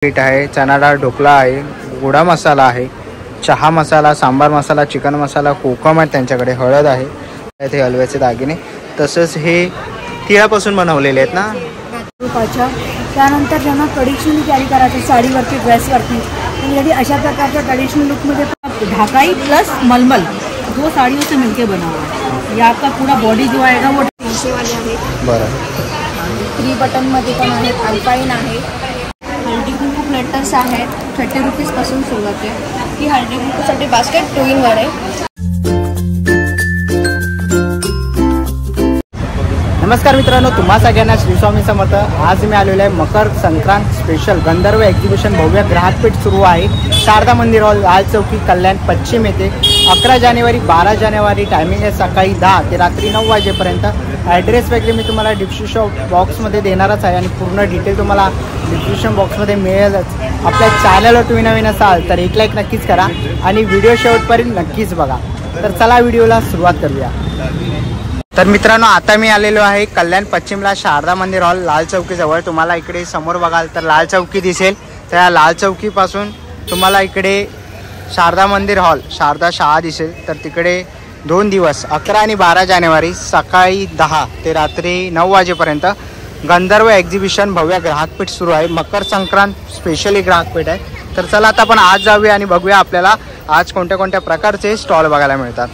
पीठ आहे, चना डाळ ढोकला आहे, गोडा मसाला आहे, चहा मसाला, सांबार मसाला, चिकन मसाला, कोकम आहे त्यांच्याकडे, हळद आहे, ते हलव्याचे दागिने, तसंच हे तिळापासून बनवलेले आहेत ना रुपयाच्या. त्यानंतर ज्यांना ट्रेडिशनली कॅरी करायचं साडीवरती ड्रेसवरती त्यासाठी अशा प्रकारच्या ट्रेडिशनल लुकमध्ये ढाकाई प्लस मलमल दो साड़ियों से मिलके बना हुआ है. ये आपका पूरा बॉडी जो आएगा वो 300 वाले आहेत. बरं. 3 बटनमध्ये पण आहेत, अल्पाईन आहे, हळदी कुंकू प्लेटर्स आहेत, 30 रुपीजपासून सुरुवात आहे. ही हळदी कुंकूसाठी बास्केट 2 in 1 आहे. नमस्कार मित्रांनो, तुम्हा सगळ्यांना श्री स्वामी समर्थ. आज मी आलेलो आहे मकर संक्रांत स्पेशल गंधर्व एक्झिबिशन भव्य ग्राहकपेठ सुरू आहे शारदा मंदिर हॉल, लाल चौकी, कल्याण पश्चिम येथे. 11 जानेवारी 12 जानेवारी टायमिंग आहे सकाळी 10 ते रात्री 9 वाजेपर्यंत. ॲड्रेस वगैरे मी तुम्हाला डिस्क्रिप्शन बॉक्समध्ये देणारच आहे आणि पूर्ण डिटेल तुम्हाला डिस्क्रिप्शन बॉक्समध्ये मिळेलच. आपल्या चॅनलवर तुम्ही नवीन असाल तर एक लाईक नक्कीच करा आणि व्हिडिओ शेवटपर्यंत नक्कीच बघा. तर चला व्हिडिओला सुरुवात करूया. तर मित्रांनो, आता मी आलेलो आहे कल्याण पश्चिमला शारदा मंदिर हॉल, लाल चौकीजवळ. तुम्हाला इकडे समोर बघाल तर लाल चौकी दिसेल. त्या लाल चौकीपासून तुम्हाला इकडे शारदा मंदिर हॉल, शारदा शाळा दिसेल. तर तिकडे 2 दिवस 11 आणि 12 जानेवारी सकाळी 10 ते रात्री 9 वाजेपर्यंत गंधर्व एक्झिबिशन भव्य ग्राहकपेठ सुरू आहे. मकर संक्रांत स्पेशली ग्राहकपेठ आहे. तर चला आता आपण आज जाऊया आणि बघूया आपल्याला आज कोणत्या कोणत्या प्रकारचे स्टॉल बघायला मिळतात.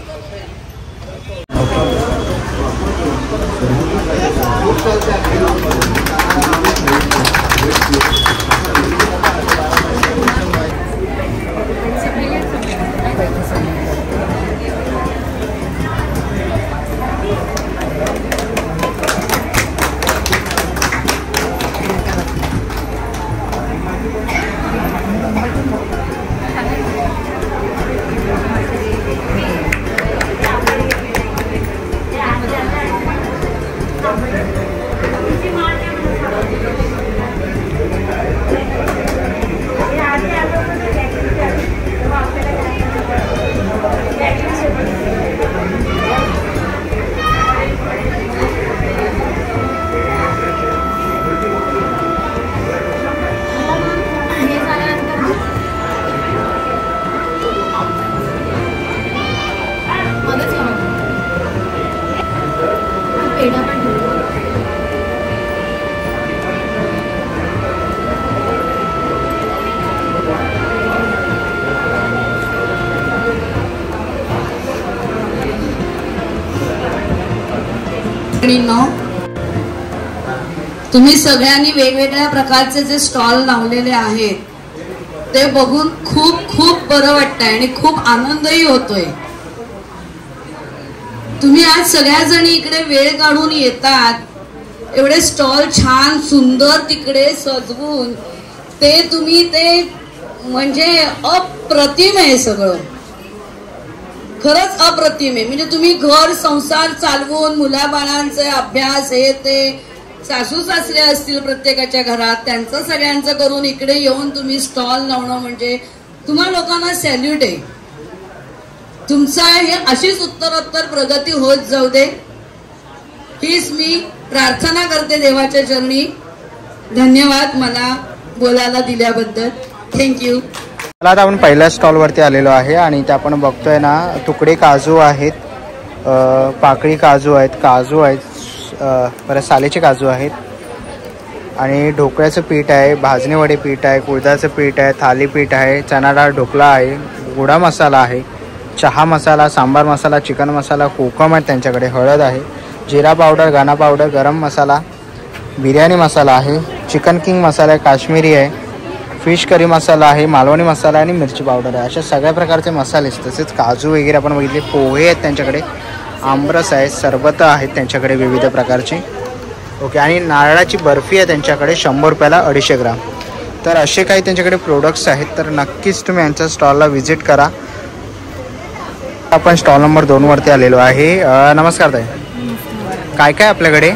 तुम्ही सगळ्यांनी वेगवेगळ्या प्रकारचे जे स्टॉल लावलेले आहेत ते बघून खूप खूप बरं वाटतंय आणि खूप आनंदही होतोय. तुम्ही आज सगळ्याजणी इकडे वेळ काढून येतात, एवढे स्टॉल छान सुंदर तिकडे सजवून ते म्हणजे अप्रतिम आहे. सगळं खरंच अप्रतिम आहे. म्हणजे तुम्ही घर संसार चालवून मुलाबाळांचे अभ्यास हे ते सासू सासरे असतील प्रत्येकाच्या घरात, त्यांचं सगळ्यांचं करून इकडे येऊन तुम्ही स्टॉल लावणं म्हणजे तुम्हा लोकांना सॅल्यूट आहे. तुमचा हे अशीच उत्तरोत्तर प्रगती होत जाऊ दे हीच मी प्रार्थना करते देवाच्या चरणी. धन्यवाद मला बोलायला दिल्याबद्दल. थँक्यू. मला आता आपण पहिल्या स्टॉलवरती आलेलो आहे आणि ते आपण बघतोय ना, तुकडे काजू आहेत, पाकळी काजू आहेत, परत सालेचे काजू आहेत आणि ढोकळ्याचं पीठ आहे, भाजणी वडे पीठ आहे, कुळदाचं पीठ आहे, थालीपीठ आहे, चना डाळ ढोकला आहे, गोडा मसाला आहे, चहा मसाला, सांबार मसाला, चिकन मसाला, कोकम आहे त्यांच्याकडे, हळद आहे, जिरा पावडर, गाणा पावडर, गरम मसाला, बिर्याणी मसाला आहे, चिकन किंग मसाला आहे, काश्मीरी आहे, फिश करी मसाला आहे, मालवणी मसाला आणि मिरची पावडर आहे. अशा सगळ्या प्रकारचे मसाले, तसेच काजू वगैरे आपण बघितले, पोहे आहेत त्यांच्याकडे, आमरस आहे, सरबत आहेत त्यांच्याकडे विविध प्रकारची. ओके. आणि नारळाची बर्फी आहे त्यांच्याकडे 100 रुपयाला 250 ग्राम. तर असे काही त्यांच्याकडे प्रोडक्ट्स आहेत. तर नक्कीच तुम्ही यांच्या स्टॉलला व्हिजिट करा. आपण स्टॉल नंबर 2 वरती आलेलो आहे. नमस्कार ताई, काय काय आपल्याकडे?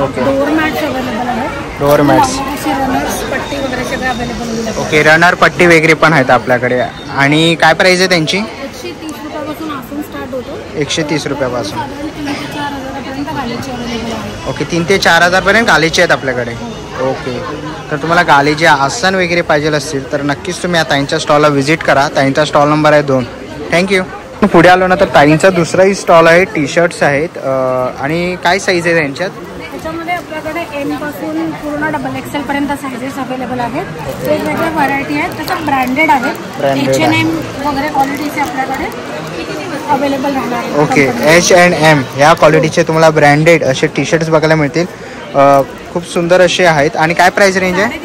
ओके. डोअर मॅट्स, पट्टी वगैरे सगळं अवेलेबल. ओके. रनर पट्टी वगैरे पण आहेत आपल्याकडे. आणि काय प्राइस आहे त्यांची? 130 रुपयापासून आसन स्टार्ट होतो. 130 रुपयापासून. आहे. ओके 3 ते 4 हजारपर्यंत गालीचे आहेत आपल्याकडे. ओके तर तुम्हाला गालीचे आसन वगैरे पाहिजे असतील तर नक्कीच तुम्ही या ताईंच्या स्टॉलला व्हिजिट करा. ताईंचा स्टॉल नंबर आहे 2. थँक्यू. पुढे आलो ना तर ताईंचा दुसराही स्टॉल आहे. टी शर्ट्स आहेत आणि काय साईज आहे त्यांच्यात? त्याच्यामध्ये आपल्याकडे एम पासून पूर्ण डबल एक्सेल पर्यंत सायझेस अवेलेबल आहेत. वेगवेगळ्या व्हरायटी आहेत. त्याच्यात ब्रँडेड आहेत. H&M वगैरे क्वालिटीचे आपल्याकडे अवेलेबल राहणार आहेत. ओके H&M या क्वालिटीचे तुम्हाला ब्रँडेड असे टी शर्ट्स बघायला मिळतील. खूप सुंदर असे आहेत. आणि काय प्राइस रेंज आहे?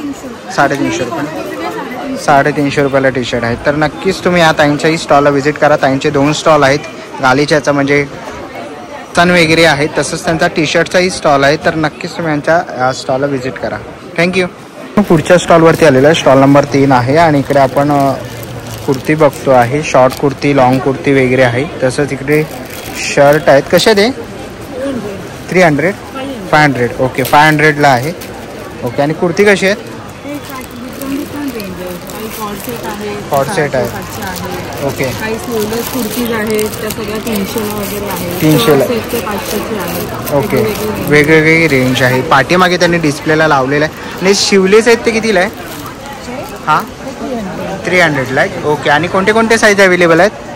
350 रुपये. 350 रुपयाला टी शर्ट आहेत. तर नक्कीच तुम्ही या ताईंच्याही स्टॉलला व्हिजिट करा. ताईंचे 2 स्टॉल आहेत. गालीच्याचा म्हणजे तन वगैरे आहेत, तसंच त्यांचा टी शर्टचाही स्टॉल आहे. तर नक्कीच तुम्ही यांच्या स्टॉलला व्हिजिट करा. थँक्यू. पुढच्या स्टॉलवरती आलेला आहे. स्टॉल नंबर 3 आहे आणि इकडे आपण कुर्ती बघतो आहे. शॉर्ट कुर्ती, लॉंग कुर्ती वगैरे आहे. तसंच इकडे शर्ट आहेत. कसे ते? 300 500. ओके 500ला आहे. ओके आणि कुर्ती कशी आहेत? कॉर्ड सेट आहे. ओके काही स्लीवलेस कुर्तीज आहेत त्या सगळ्या 300 वगैरे आहेत. 300ला. 500चे आहेत. ओके वेगवेगळी रेंज आहे. पाठीमागे त्यांनी डिस्प्लेला लावलेला आहे. आणि शिवलेस आहेत ते कितीला आहे? हां 300ला आहे. ओके आणि कोणते कोणते साईज अवेलेबल आहेत?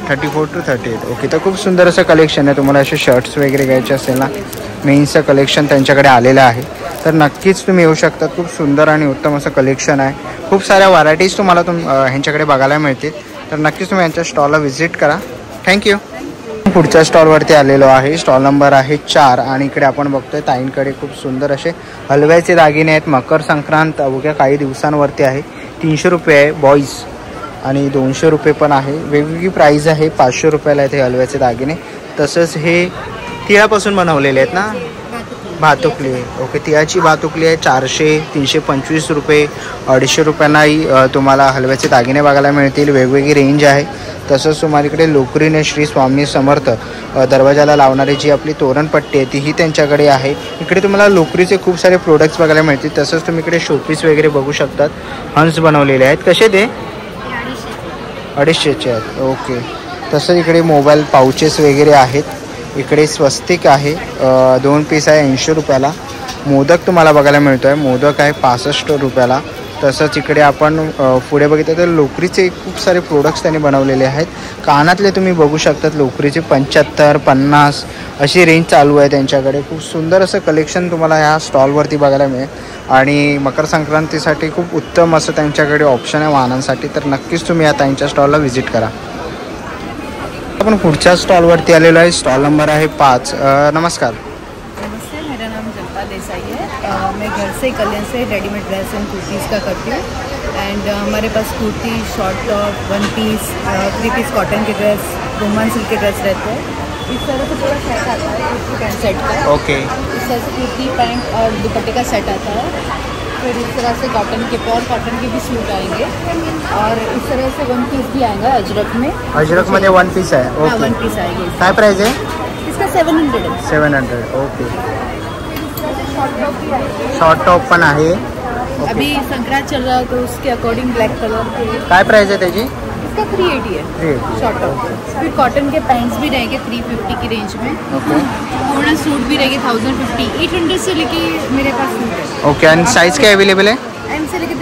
34 to 38. ओके तर खूप सुंदर असं कलेक्शन आहे. तुम्हाला असे शर्ट्स वगैरे घ्यायचे असेल ना, मेन्सचं कलेक्शन त्यांच्याकडे आलेलं आहे. तर नक्कीच तुम्ही येऊ शकता. खूप सुंदर आणि उत्तम असं कलेक्शन आहे. खूप साऱ्या व्हरायटीज तुम्हाला ह्यांच्याकडे बघायला मिळतील. तर नक्कीच तुम्ही यांच्या स्टॉलला व्हिजिट करा. थँक्यू. पुढच्या स्टॉलवरती आलेलो आहे. स्टॉल नंबर आहे 4 आणि इकडे आपण बघतोय ताईंकडे खूप सुंदर असे हलव्याचे दागिने आहेत. मकर संक्रांत अवघ्या काही दिवसांवरती आहे. 300 रुपये आहे बॉईज आणि 200 रुपये पण आहे. वेगवेगळी प्राईज आहे. 500 रुपयाला आहेत हे हलव्याचे दागिने. तसंच हे तिळापासून बनवलेले आहेत ना, भातुकली. ओके तिळाची भातुकली आहे. 400 325 रुपये 250 रुपयांनाही तुम्हाला हलव्याचे दागिने बघायला मिळतील. वेगवेगळी रेंज आहे. तसंच तुम्हाला इकडे लोकरीने श्री स्वामी समर्थ दरवाजाला लावणारी जी आपली तोरणपट्टी आहे तीही त्यांच्याकडे आहे. इकडे तुम्हाला लोकरीचे खूप सारे प्रोडक्ट्स बघायला मिळतील. तसंच तुम्ही इकडे शोपीस वगैरे बघू शकतात. हंस बनवलेले आहेत. कसे ते? 250चे आहेत. ओके तसंच इकडे मोबाईल पाउचेस वगैरे आहेत. इकडे स्वस्तिक आहे 2 पीस आहे 80 रुपयाला. मोदक तुम्हाला बघायला मिळतो आहे. मोदक आहे 65 रुपयाला. तसंच इकडे आपण पुढे बघितलं तर लोकरीचे खूप सारे प्रोडक्ट्स त्यांनी बनवलेले आहेत. कानातले तुम्ही बघू शकतात. लोकरीचे 75 50 अशी रेंज चालू आहे त्यांच्याकडे. खूप सुंदर असं कलेक्शन तुम्हाला ह्या स्टॉलवरती बघायला मिळेल. आणि मकर संक्रांतीसाठी खूप उत्तम असं त्यांच्याकडे ऑप्शन आहे वाहनांसाठी. तर नक्कीच तुम्ही या ताईंच्या स्टॉलला व्हिजिट करा. आपण पुढच्या स्टॉलवरती आलेलो आहे. स्टॉल नंबर आहे 5. नमस्कार. नमस्ते, मेरा नाम जल्पा देसाई है. मैं घर से कल्याण से रेडीमेड ड्रेस एंड कुर्तीज़ का करती हूँ. एंड हमारे पास kurti, short top, 1 piece, 3 piece cotton के ड्रेस, रोमान सिल्क के ड्रेस रहते हैं. इस तरह से पूरा सेट आता है कुर्ती पैंट सेट का. ओके इस तरह से कुर्ती पैंट और दुपट्टे का सेट आता है. फिर इस तरह से कॉटन के प्योर कॉटन के भी सूट आएंगे. और इस तरह से 1 पीस भी आएगा अजरक में. अजरकमध्ये 1 पीस आहे. हाँ, ओके 1 पीस आएगी. काय प्राइस आहे? इसका 700 है. 700. ओके शॉर्ट टॉप भी आएगी. शॉर्ट टॉप पण आहे. अभी संक्रांत चल रहा है तो उसके अकॉर्डिंग ब्लैक कलर के. काय प्राइस आहे त्याची? इसका 380 है. 380. Short top. फिर कॉटन के पैंट्स भी रहेंगे 350 की रेंज में. ओके पूर्ण सूट भी रहेंगे 1050. 800 से लेके मेरे पास सूट है. ओके आणि साईज काय अवेलेबल आहे? एम से लेके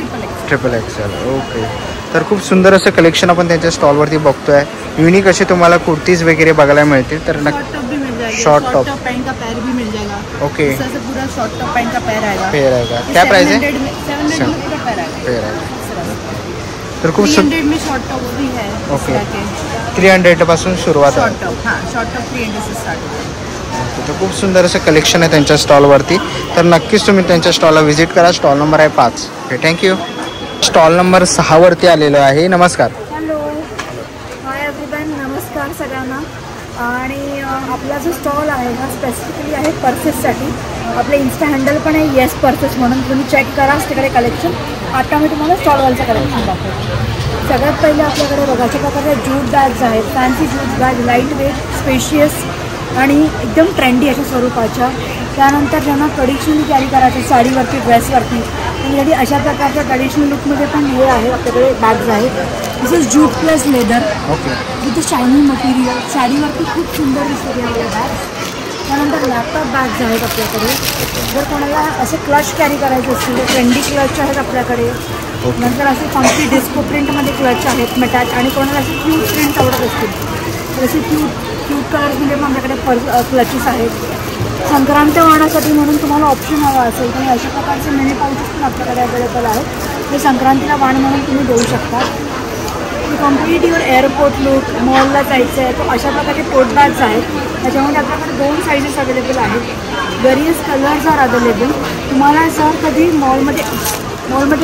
ट्रिपल एक्स. XXL. ओके तर खूप सुंदर असं कलेक्शन आपण त्यांच्या स्टॉलवरती बघतोय. युनिक असे तुम्हाला कुर्तीज वगैरे बघायला मिळतील. तर शॉर्ट टॉप भी मिल जाएगा. शॉर्ट टॉप पैंट का पैर भी मिल जाएगा. ओके इस तरह से पूरा शॉर्ट टॉप पैंट का पैर आएगा. फेअर आहे का? क्या प्राइस आहे? 700 का पैर आएगा. फेअर आहे. तर खूप 300 में शॉर्ट टॉप भी है. ओके 300 पासून सुरुवात आहे. Short top. हाँ, शॉर्ट टॉप 300 से स्टार्ट होता है. तर खूप सुंदर असं कलेक्शन आहे त्यांच्या स्टॉलवरती. तर नक्कीच तुम्ही त्यांच्या स्टॉलला व्हिजिट करा. स्टॉल नंबर आहे 5. Okay thank you. स्टॉल नंबर 6 वरती आलेलो आहे. नमस्कार. Hello, hi everyone. नमस्कार सगळ्यांना. आणि आपला जो स्टॉल आहे हा स्पेसिफिकली आहे पर्सेससाठी. आपलं इन्स्टा हँडल पण आहे येस पर्सेस म्हणून. तुम्ही चेक करा तिकडे कलेक्शन. आता मी तुम्हाला स्टॉलवरचं कलेक्शन दाखवतो. सगळ्यात पहिले आपल्याकडे बघा अशा प्रकारे ज्यूट बॅग्स आहेत. Fancy jute bag, light weight, spacious आणि एकदम ट्रेंडी अशा स्वरूपाच्या. त्यानंतर ज्यांना ट्रेडिशनली कॅरी करायचं साडीवरती, ड्रेसवरती, त्यासाठी अशा प्रकारच्या ट्रेडिशनल लुकमध्ये पण हे आहे आपल्याकडे बॅग्स आहेत. This is jute plus leather okay with shining material. साडीवरती खूप सुंदर दिसते आपल्या बॅग्स. त्यानंतर लॅपटॉप बॅग्स आहेत आपल्याकडे. जर कोणाला असे क्लच कॅरी करायचे असतील तर ट्रेंडी क्लच आहेत आपल्याकडे. नंतर असे फंकी डिस्को प्रिंटमध्ये क्लच आहेत मेटॅच, आणि कोणाला असे क्यूट प्रिंट आवडत असतील तर असे क्यूट कलर्समध्ये पण आपल्याकडे क्लचेस आहेत. संक्रांत वाहण्यासाठी म्हणून तुम्हाला ऑप्शन हवा असेल तर अशा प्रकारचे मिनी पाउचेस पण आपल्याकडे अवेलेबल आहेत. ते संक्रांतीला वाण म्हणून तुम्ही देऊ शकता. कम्प्लीट युअर एअरपोर्ट लुक, मॉलला जायचं आहे तर अशा प्रकारचे पोट बॅग्स आहेत. त्याच्यामध्ये आपल्याकडे 2 साईजेस अवेलेबल आहेत. Various colours are available. तुम्हाला जर कधी मॉलमध्ये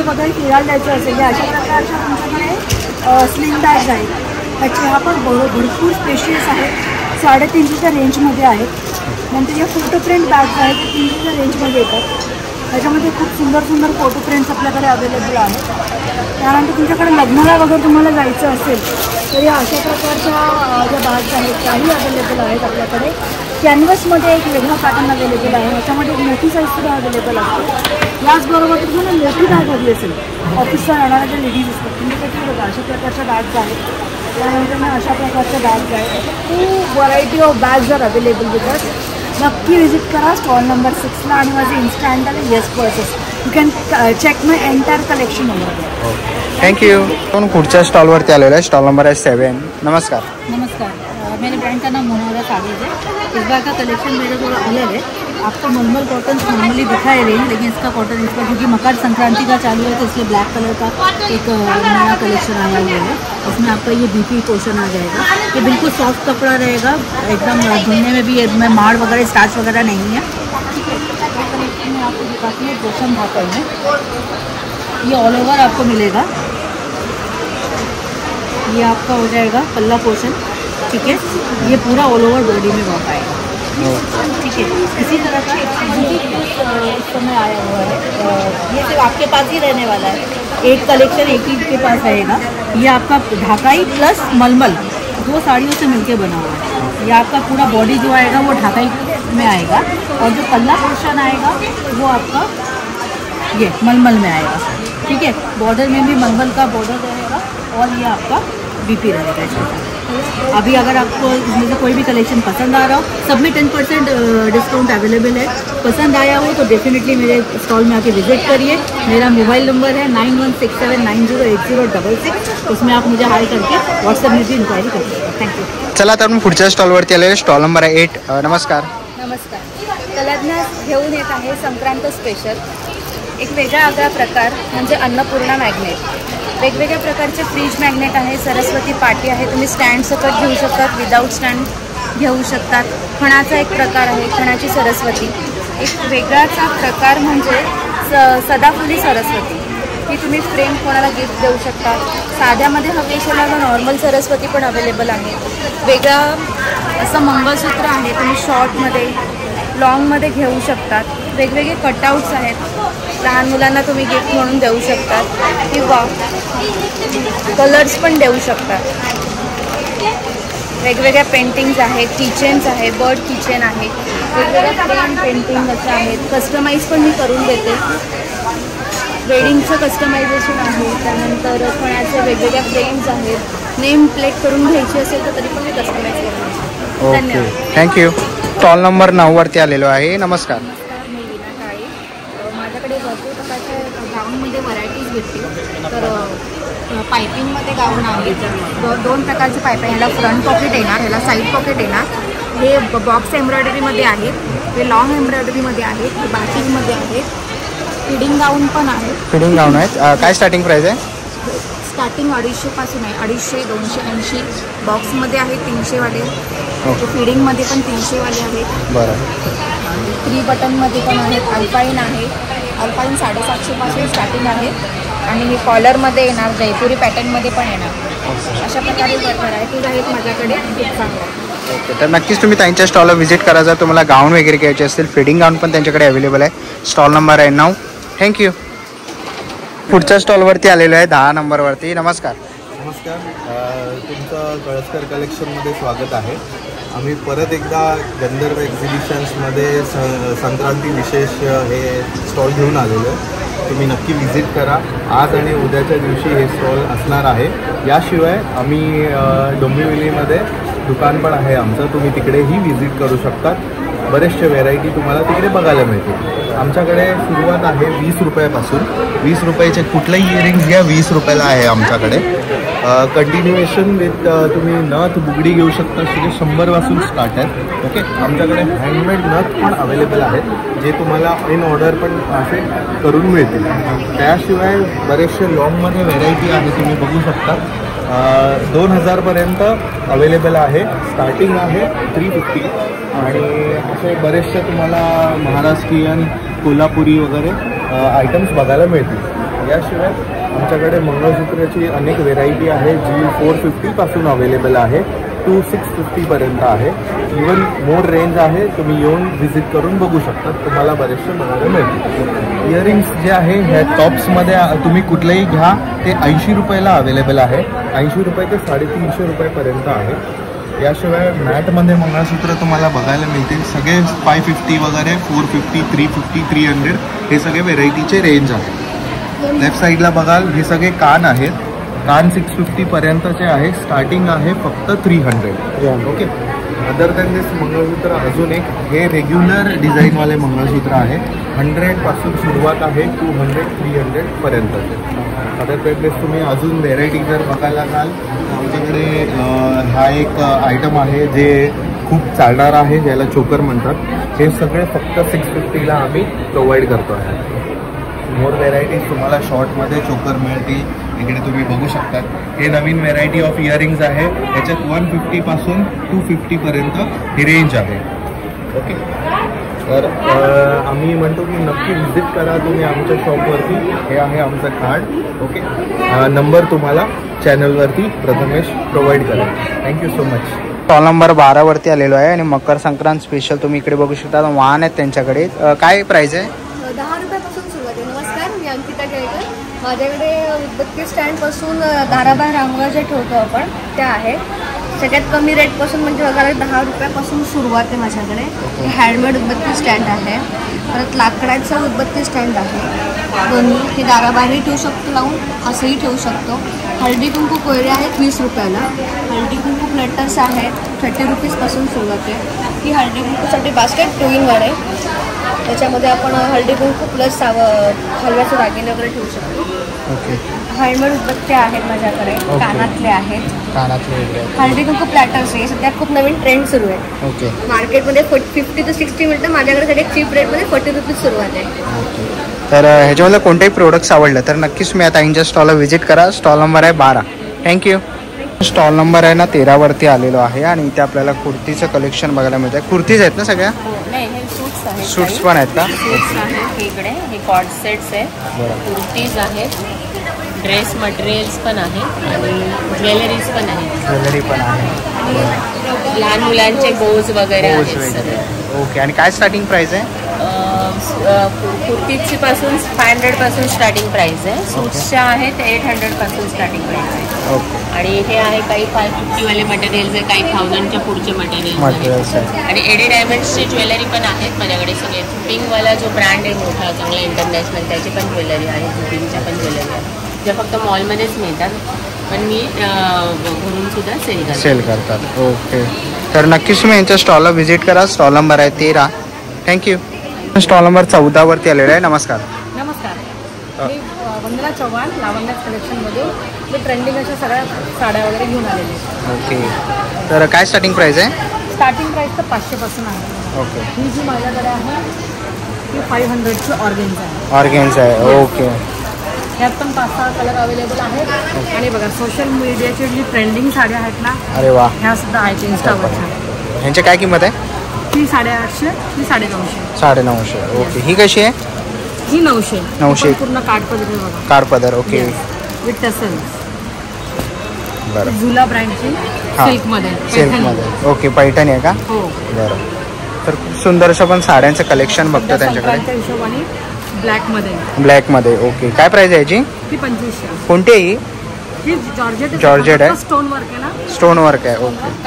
वगैरे फिरायला जायचं असेल तर अशा प्रकारच्या तुमच्याकडे स्लिंग बॅग्स आहेत. त्याचे ह्या पण भरपूर स्पेशियस आहेत. 350च्या रेंजमध्ये आहेत. नंतर या फोटो प्रिंट बॅग्स आहेत ते 300च्या रेंजमध्ये येतात. त्याच्यामध्ये खूप सुंदर फोटो प्रिंट्स आपल्याकडे अवेलेबल आहेत. त्यानंतर तुमच्याकडे लग्नाला वगैरे तुम्हाला जायचं असेल तर या अशा प्रकारच्या ज्या बॅग्स आहेत त्याही अवेलेबल आहेत आपल्याकडे. कॅनव्हसमध्ये एक वेगळा पॅटर्न अवेलेबल आहे. याच्यामध्ये एक मोठी साईजसुद्धा अवेलेबल असते. याचबरोबर तुम्हाला मोठी बॅग हवी असेल ऑफिसला राहणाऱ्या ज्या लेडीज असतात तुमच्याकडे बघा अशा प्रकारच्या बॅग्स आहेत. त्यानंतर अशा प्रकारच्या बॅग्स आहेत. खूप variety of bags are available with us. नक्की विजिट करा स्टॉल नंबर 6ला आणि माझे इन्स्टा हँडल आहे yes purses. You can check my entire collection over. Thank you. आपण पुढच्या स्टॉलवरती आलेलो आहे. स्टॉल नंबर आहे 7. नमस्कार. नमस्कार. मेरे ब्रांड का नाम मुनावरा कागज है. इस बार का कलेक्शन मेरा थोड़ा अलग है. आपको नॉर्मल कॉटन नॉर्मली दिखाई रही है, लेकिन इसका कॉटन इसका क्योंकि मकर संक्रांति का चालू है तो इसलिए ब्लैक कलर का एक नया कलेक्शन आया हुआ है. उसमें आपका ये बीपी पोर्शन आ जाएगा. ये बिल्कुल सॉफ्ट कपड़ा रहेगा, एकदम धुलने में भी इसमें माड़ वगैरह स्टार्च वगैरह नहीं है. कलेक्शन में आपको दिखाती है पोर्शन कॉटन में. ये ऑल ओवर आपको मिलेगा. ये आपका हो जाएगा पल्ला पोर्शन. ठीक है, ये पूरा ऑल ओवर बॉडी में वर्क आएगा. ठीक है, इसी तरह का इस समय आया हुआ है. ये सिर्फ आपके पास ही रहने वाला है. एक कलेक्शन एक ही के पास रहेगा. ये आपका ढाकाई प्लस मलमल 2 साड़ियों से मिलके बना हुआ है. ये आपका पूरा बॉडी जो आएगा वो ढाकाई में आएगा और जो पल्ला पोर्शन आएगा वो आपका ये मलमल में आएगा. ठीक है, बॉर्डर में भी मलमल का बॉर्डर रहेगा और ये आपका बीपी रहेगा. अभी अगर आपको इसमें से कोई भी कलेक्शन पसंद आ रहा हो, सब में 10% डिस्काउंट अवेलेबल है. पसंद आया हो तो डेफिनेटली मेरे स्टॉल में आके विजिट करिए. मेरा मोबाइल नंबर है 9167908066. उसमें आप मुझे हाई करके व्हाट्सएप में भी इंक्वायरी कर सकते हैं. Thank you. चला तर आपण पुढच्या स्टॉलवरती आलेले. स्टॉल नंबर आहे 8. नमस्कार. नमस्कार. कलाज्ञास घेऊन येत आहे संक्रांत स्पेशल. एक वेगळा आगळा प्रकार म्हणजे अन्नपूर्णा मॅग्नेट. वेगवेगळ्या प्रकारचे फ्रीज मॅग्नेट आहे. सरस्वती पाटी आहे. तुम्ही स्टँड सकट घेऊ शकतात, विदाऊट स्टँड घेऊ शकतात. खणाचा एक प्रकार आहे, खणाची सरस्वती. एक वेगळाचा प्रकार म्हणजे सदाफुली सरस्वती. ही तुम्ही फ्रेम कोणाला गिफ्ट देऊ शकता. साध्यामध्ये हवी असेल तर नॉर्मल सरस्वती पण अवेलेबल आहे. वेगळा असं मंगळसूत्र आहे, तुम्ही शॉर्टमध्ये लॉंगमध्ये घेऊ शकतात. वेगवेगळे कटआउट्स आहेत, लहान मुलांना तुम्ही गिफ्ट म्हणून देऊ शकतात किंवा कलर्स पण देऊ शकतात. वेगवेगळ्या पेंटिंग्स आहेत, किचेन्स आहे, बर्ड किचन आहे, वेगवेगळ्या फ्रेम पेंटिंग अशा आहेत. कस्टमाइज पण मी करून देते. वेडिंगचं कस्टमायझेशन आहे. त्यानंतर कोणाचे वेगवेगळ्या फ्रेम्स आहेत. नेम प्लेट करून घ्यायची असेल तर तरी पण मी कस्टमाइज करू. धन्यवाद. थँक्यू. स्टॉल नंबर 9 वरती आलेलो आहे. नमस्कार. मी वीणा काळे. माझ्याकडे भरपूर प्रकारच्या गाऊनमध्ये व्हरायटीज भेटतील. तर पायपिंगमध्ये गाऊन आहे. 2 प्रकारचे पाईप आहे. ह्याला फ्रंट पॉकेट येणार, ह्याला साईड पॉकेट येणार. हे बॉक्स एम्ब्रॉयडरीमध्ये आहेत, हे लॉंग एम्ब्रॉयडरीमध्ये आहेत, हे बाटिकमध्ये आहेत. फिडिंग गाऊन पण आहे. फिडिंग गाऊन आहेत. काय स्टार्टिंग प्राइस आहे? स्टार्टिंग 250 पासून आहे. 250, 280. बॉक्समध्ये आहे 300 वाले. फिडिंगमध्ये पण 300 वाले आहेत. बरं. 3 बटनमध्ये पण आहेत. अल्पाईन आहे. अल्पाईन 750 पासून स्टार्टिंग आहे. आणि हे कॉलरमध्ये येणार, जयपुरी पॅटर्नमध्ये पण येणार. अशा प्रकारे व्हरायटीज आहेत माझ्याकडे. खूप चांगलं. ओके, तर नक्कीच तुम्ही त्यांच्या स्टॉलला व्हिजिट करा. जर तुम्हाला गाऊन वगैरे घ्यायचे असतील, फिडिंग गाऊन पण त्यांच्याकडे अवेलेबल आहे. स्टॉल नंबर आहे 9. थँक्यू. पुढच्या स्टॉलवरती आलेलो आहे 10 नंबरवरती. नमस्कार. नमस्कार. तुमचं कळसकर कलेक्शनमध्ये स्वागत आहे. आम्ही परत एकदा गंधर्व एक्झिबिशन्समध्ये संक्रांती विशेष हे स्टॉल घेऊन आलेलो आहे. तुम्ही नक्की व्हिजिट करा. आज आणि उद्याच्या दिवशी हे स्टॉल असणार आहे. याशिवाय आम्ही डोंबिवलीमध्ये दुकान पण आहे आमचं, तुम्ही तिकडेही व्हिजिट करू शकतात. बरेचसे व्हेरायटी तुम्हाला तिकडे बघायला मिळतील. आमच्याकडे सुरुवात आहे 20 रुपयापासून. 20 रुपयाचे कुठलंही इयरिंग्स घ्या 20 रुपयाला आहे आमच्याकडे. कंटिन्युएशन विथ तुम्ही नथ बुगडी घेऊ शकता, म्हणजे 100पासून स्टार्ट आहेत. ओके, आमच्याकडे हँडमेड नथ पण अवेलेबल आहेत जे तुम्हाला इन ऑर्डर पण असे करून मिळतील. त्याशिवाय बरेचसे लॉंगमध्ये व्हेरायटी आहे, तुम्ही बघू शकता. 2000पर्यंत अवेलेबल आहे. स्टार्टिंग आहे 350 आणि असे बरेचसे तुम्हाला महाराष्ट्रीयन कोल्हापुरी वगैरे आयटम्स बघायला मिळतील. याशिवाय आमच्याकडे मंगळसूत्राची अनेक व्हेरायटी आहे जी 450पासून अवेलेबल आहे टू 650पर्यंत आहे. इवन मोर रेंज आहे, तुम्ही येऊन व्हिजिट करून बघू शकता, तुम्हाला बरेचसे बघायला मिळतील. इयरिंग्स जे आहे ह्या टॉप्समध्ये तुम्ही कुठलेही घ्या ते 80 रुपयाला अवेलेबल आहे. 80 रुपये ते 350 रुपयापर्यंत आहे. याशिवाय मॅटमध्ये मंगळसूत्र तुम्हाला बघायला मिळतील, सगळे 550 वगैरे, 450, 350, 300 हे सगळे व्हेरायटीचे रेंज आहे. लेफ्ट साईडला बघाल हे सगळे कान आहेत. कान 650पर्यंतचे आहे. स्टार्टिंग आहे फक्त 300. ओके, अदर दॅन दिस मंगळसूत्र अजून एक हे रेग्युलर डिझाईनवाले मंगळसूत्र आहे. 100पासून सुरुवात आहे 200, 300पर्यंतचे. अदर दॅन दिस तुम्ही अजून व्हेरायटी जर बघायला जाल आमच्याकडे हा एक आयटम आहे जे खूप चालणार आहे, ज्याला चोकर म्हणतात. हे सगळे फक्त 650ला आम्ही प्रोव्हाइड करतो आहे. मोर व्हेरायटीज तुम्हाला शॉर्टमध्ये चोकर मिळतील. इकडे तुम्ही बघू शकता हे नवीन व्हेरायटी ऑफ इयरिंग्स आहे. याच्यात 150पासून 250पर्यंत ही रेंज आहे. ओके, तर आम्ही म्हणतो की नक्की व्हिजिट करा तुम्ही आमच्या शॉपवरती. हे आहे आमचं कार्ड. ओके, नंबर तुम्हाला चॅनलवरती प्रथमेश प्रोव्हाइड करा. Thank you so much. Stall number 12वरती आलेलो आहे आणि मकर संक्रांत स्पेशल तुम्ही इकडे बघू शकता. वाहन आहेत त्यांच्याकडे. काय प्राईस आहे? 10 रुपयापासून सुरुवात आहे. नमस्कार, मी अंकिता केळकर. माझ्याकडे उदबत्ती स्टँडपासून धाराबाहेर रांगोळ्या ज्या ठेवतो आपण त्या आहेत. सगळ्यात कमी रेटपासून म्हणजे बघायला 10 रुपयापासून सुरुवात आहे माझ्याकडे. हे हँडमेड उदबत्ती स्टँड आहे. परत लाकडाचं उदबत्ती स्टँड आहे. दोन्ही हे दाराबाहेरही ठेवू शकतो लावून, असंही ठेवू शकतो. हळदी कुंकू कोयरे आहेत 20 रुपयाला. हळदी कुंकू प्लेटर्स आहेत 30 रुपीजपासून सुरुवात आहे. ही हळदी कुंकूसाठी बास्केट 2 in 1 आहे. त्याच्यामध्ये आपण हळदी कुंकू प्लस हलव्याचे दागिने वगैरे ठेवू शकतो. ओके, हँडमेड उदबत्त्या आहेत माझ्याकडे. कानातले आहेत. कानातले हळदी कुंकू प्लॅटर्स आहे. सध्या खूप नवीन ट्रेंड सुरू आहे. ओके, मार्केटमध्ये 50 to 60 मिळतं. माझ्याकडे सध्या चीप रेटमध्ये 40 रुपीज सुरुवात आहे. ओके. तर ह्याच्यामध्ये कोणतेही प्रोडक्ट्स आवडलं तर नक्कीच तुम्ही आता ताईंच्या स्टॉलला व्हिजिट करा. स्टॉल नंबर आहे 12. थँक्यू. स्टॉल नंबर आहे ना 13वरती आलेलो आहे आणि इथे आपल्याला कुर्तीचं कलेक्शन बघायला मिळतं. कुर्तीज आहेत ना सगळ्या? नाही, हे सूट्स आहेत. सूट्स पण आहेत का? सूट्स आहेत इकडे. हे कॉर्ड सेट्स आहेत, कुर्तीज आहेत, ड्रेस मटेरियल्स पण आहेत आणि ज्वेलरीज पण आहेत. ज्वेलरी पण आहे. लहान मुलांचे बोज वगैरे आहेत सगळे. ओके, आणि काय स्टार्टिंग प्राइस आहे? कुर्तीची पासून 500 पासून स्टार्टिंग प्राइस आहे. सूट्सच्या आहेत 800 पासून स्टार्टिंग प्राइस आहे. ओके, आणि हे आहे काही 550 वाले मटेरियल्स आहे, काही 1000च्या पुढचे मटेरियल्स आहेत. आणि एडी डायमंड्सची ज्वेलरी पण आहेत माझ्याकडे सगळे. झुपिंगवाला जो ब्रँड आहे मोठा चांगला इंटरनॅशनल, त्याची पण ज्वेलरी आहे. झुपिंगच्या पण ज्वेलरी आहे ज्या फक्त मॉलमध्येच मिळतात, पण मी घरून सुद्धा सेल करतात. ओके, तर नक्कीच तुम्ही यांच्या स्टॉलला व्हिजिट करा. स्टॉल नंबर आहे 13. थँक्यू. स्टॉल नंबर 14वरती आलेला आहे. नमस्कार. नमस्कार, मी वंदना चव्हाण लावण्या कलेक्शनमधून मी ट्रेंडिंग अशा सगळ्या साड्या वगैरे घेऊन आलेली आहे. ओके, तर काय स्टार्टिंग प्राइस आहे? स्टार्टिंग प्राईस तर 500पासून आहे. ओके, ही जी माझ्याकडे आहे ती 500ची ऑर्गेन्झा आहे. ऑर्गेन्झा आहे. ओके, ह्यात पण 5-6 कलर अवेलेबल आहेत. आणि बघा सोशल मीडियाची जी ट्रेंडिंग साड्या आहेत ना, अरे वा, ह्या सुद्धा आहेत इंस्टावरच्या. ह्यांची काय किंमत आहे? ही 850, ही 950. 950. ओके, ही कशी आहे? ही 900. 900. पूर्ण काठपदर आहे बघा. काठपदर. Okay, with tassels. बरं. झुला ब्रँडची सिल्कमध्ये. सिल्कमध्ये. ओके, पैठणी आहे का? हो. बरं, तर खूप सुंदर असं पण साड्यांचं कलेक्शन बघतो त्यांच्याकडे. संक्रांतीच्या हिशोबाने ब्लॅकमध्ये. ब्लॅकमध्ये. ओके, काय प्राइस आहे याची? ही 2500. कोणती आहे ही? ही जॉर्जेट जॉर्जेट आहे. स्टोन वर्क आहे ना. स्टोन वर्क आहे. ओके,